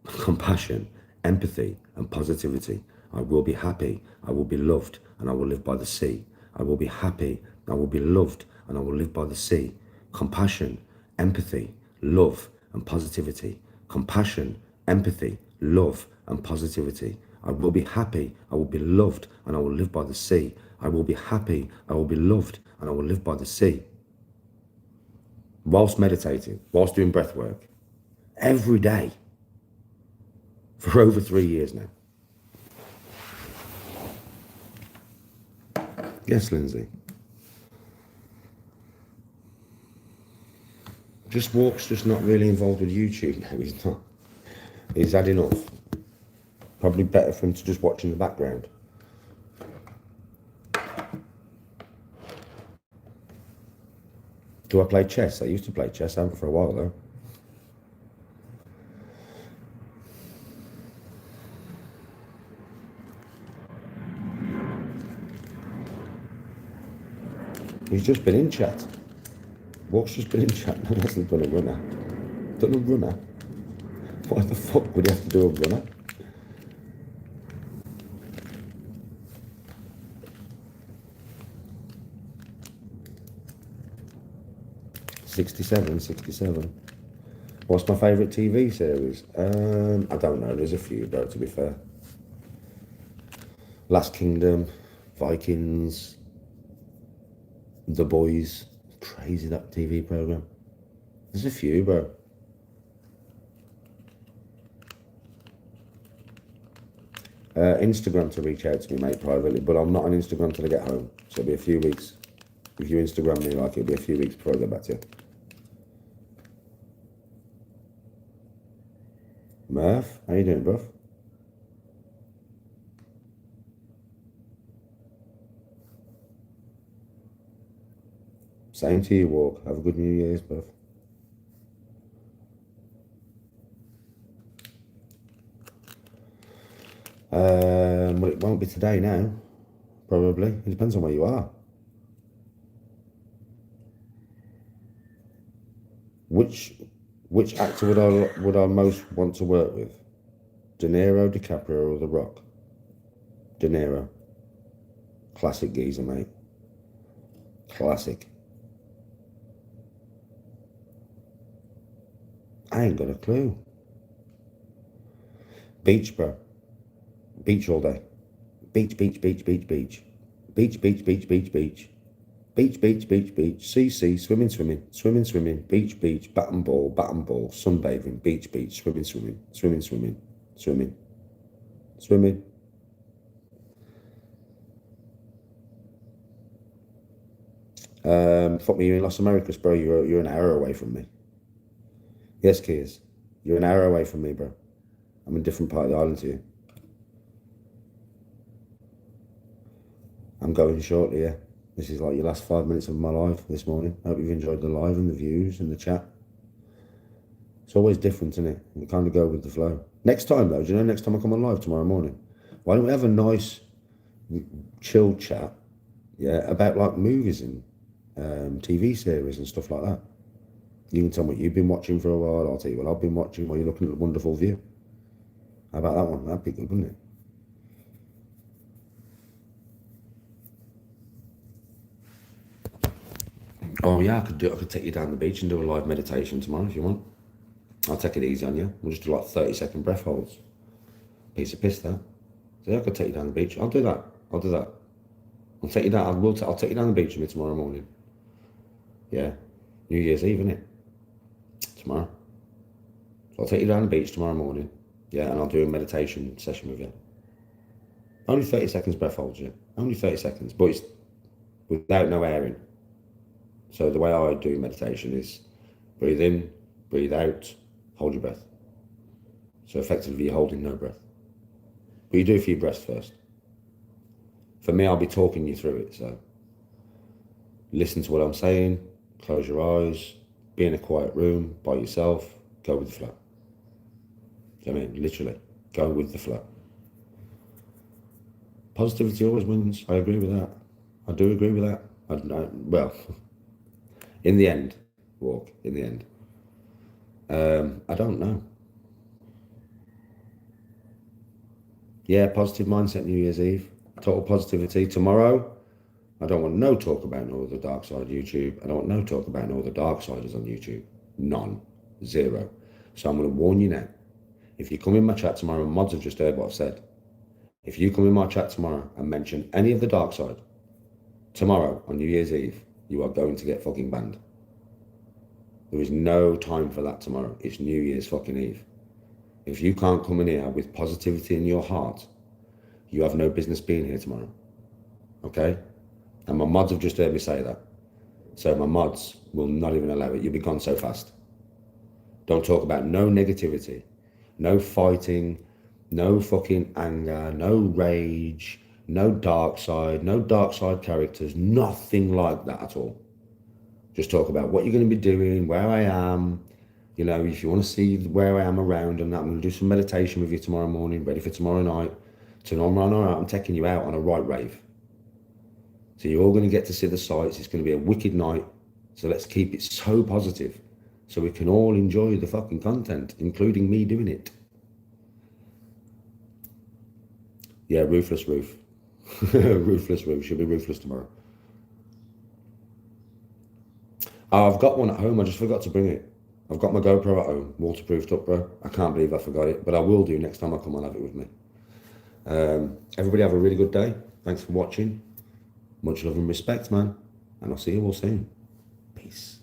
compassion, empathy, and positivity. I will be happy, I will be loved, and I will live by the sea. I will be happy, I will be loved, and I will live by the sea. Compassion, empathy, love, and positivity. Compassion, empathy, love, and positivity. I will be happy, I will be loved, and I will live by the sea. I will be happy, I will be loved, and I will live by the sea. Whilst meditating, whilst doing breath work, every day, for over 3 years now. Yes, Lindsay. Just Walk's just not really involved with YouTube now. He's not. He's had enough. Probably better for him to just watch in the background. Do I play chess? I used to play chess. I haven't for a while though. He's just been in chat. Walk's just been in chat. No, he hasn't done a runner. Done a runner? Why the fuck would he have to do a runner? '67. What's my favourite TV series? I don't know. There's a few, bro, to be fair. Last Kingdom, Vikings, The Boys. Crazy, that TV program. There's a few, bro. Instagram to reach out to me, mate, privately, but I'm not on Instagram till I get home, so it'll be a few weeks. If you Instagram me, like, it'll be a few weeks before I get back to you. Murph, how you doing, bruv? Same to you, Walk. Have a good New Year's, bruv. Well, it won't be today now, probably. It depends on where you are. Which actor would I most want to work with? De Niro, DiCaprio, or The Rock? De Niro. Classic geezer, mate. Classic. I ain't got a clue. Beach, bro. Beach all day. Beach, beach, beach, beach, beach. Beach, beach, beach, beach, beach. Beach, beach, beach, beach. Sea, sea, swimming, swimming. Swimming, swimming. Beach, beach. Bat and ball, sunbathing. Beach, beach. Swimming, swimming. Swimming, swimming. Swimming. Swimming. Fuck me, you're in Los Americas, bro. You're an hour away from me. Yes, Kears. You're an hour away from me, bro. I'm in a different part of the island to you. I'm going shortly, yeah. This is like your last 5 minutes of my live this morning. I hope you've enjoyed the live and the views and the chat. It's always different, isn't it? You kind of go with the flow. Next time, though, do you know, next time I come on live tomorrow morning, why don't we have a nice, chill chat, yeah, about like movies and TV series and stuff like that. You can tell me what you've been watching for a while. I'll tell you what I've been watching while you're looking at the wonderful view. How about that one? That'd be good, wouldn't it? Oh yeah, I could take you down the beach and do a live meditation tomorrow if you want. I'll take it easy on you. We'll just do like 30-second breath holds. Piece of piss there. So yeah, I could take you down the beach. I'll do that. I'll take you down. I'll take you down the beach with me tomorrow morning. Yeah. New Year's Eve, isn't it? Tomorrow. So I'll take you down the beach tomorrow morning. Yeah, and I'll do a meditation session with you. Only 30 seconds breath holds, yeah. Only 30 seconds, but it's without no airing. So the way I do meditation is breathe in, breathe out, hold your breath. So effectively, you're holding no breath. But you do it for your breath first. For me, I'll be talking you through it. So listen to what I'm saying, close your eyes, be in a quiet room by yourself, go with the flow. I mean, literally, go with the flow. Positivity always wins. I agree with that. I do agree with that. Well, in the end, walk, in the end. I don't know. Yeah, positive mindset New Year's Eve. Total positivity. Tomorrow, I don't want no talk about all the dark side of YouTube. I don't want no talk about all the dark siders on YouTube. None. Zero. So I'm going to warn you now. If you come in my chat tomorrow, and mods have just heard what I've said. If you come in my chat tomorrow and mention any of the dark side, tomorrow on New Year's Eve, you are going to get fucking banned. There is no time for that tomorrow. It's New Year's fucking Eve. If you can't come in here with positivity in your heart, you have no business being here tomorrow. Okay? And my mods have just heard me say that. So my mods will not even allow it. You'll be gone so fast. Don't talk about no negativity, no fighting, no fucking anger, no rage, no dark side characters, nothing like that at all. Just talk about what you're going to be doing, where I am. You know, if you want to see where I am around and that, I'm going to do some meditation with you tomorrow morning, ready for tomorrow night. Tomorrow night, I'm taking you out on a right rave. So you're all going to get to see the sights. It's going to be a wicked night. So let's keep it so positive so we can all enjoy the fucking content, including me doing it. Yeah, ruthless roof. Ruthless roof. She'll be ruthless tomorrow. Oh, I've got one at home. I just forgot to bring it. I've got my GoPro at home, waterproofed up, bro. I can't believe I forgot it, but I will do next time I come and have it with me. Everybody have a really good day. Thanks for watching. Much love and respect, man. And I'll see you all soon. Peace.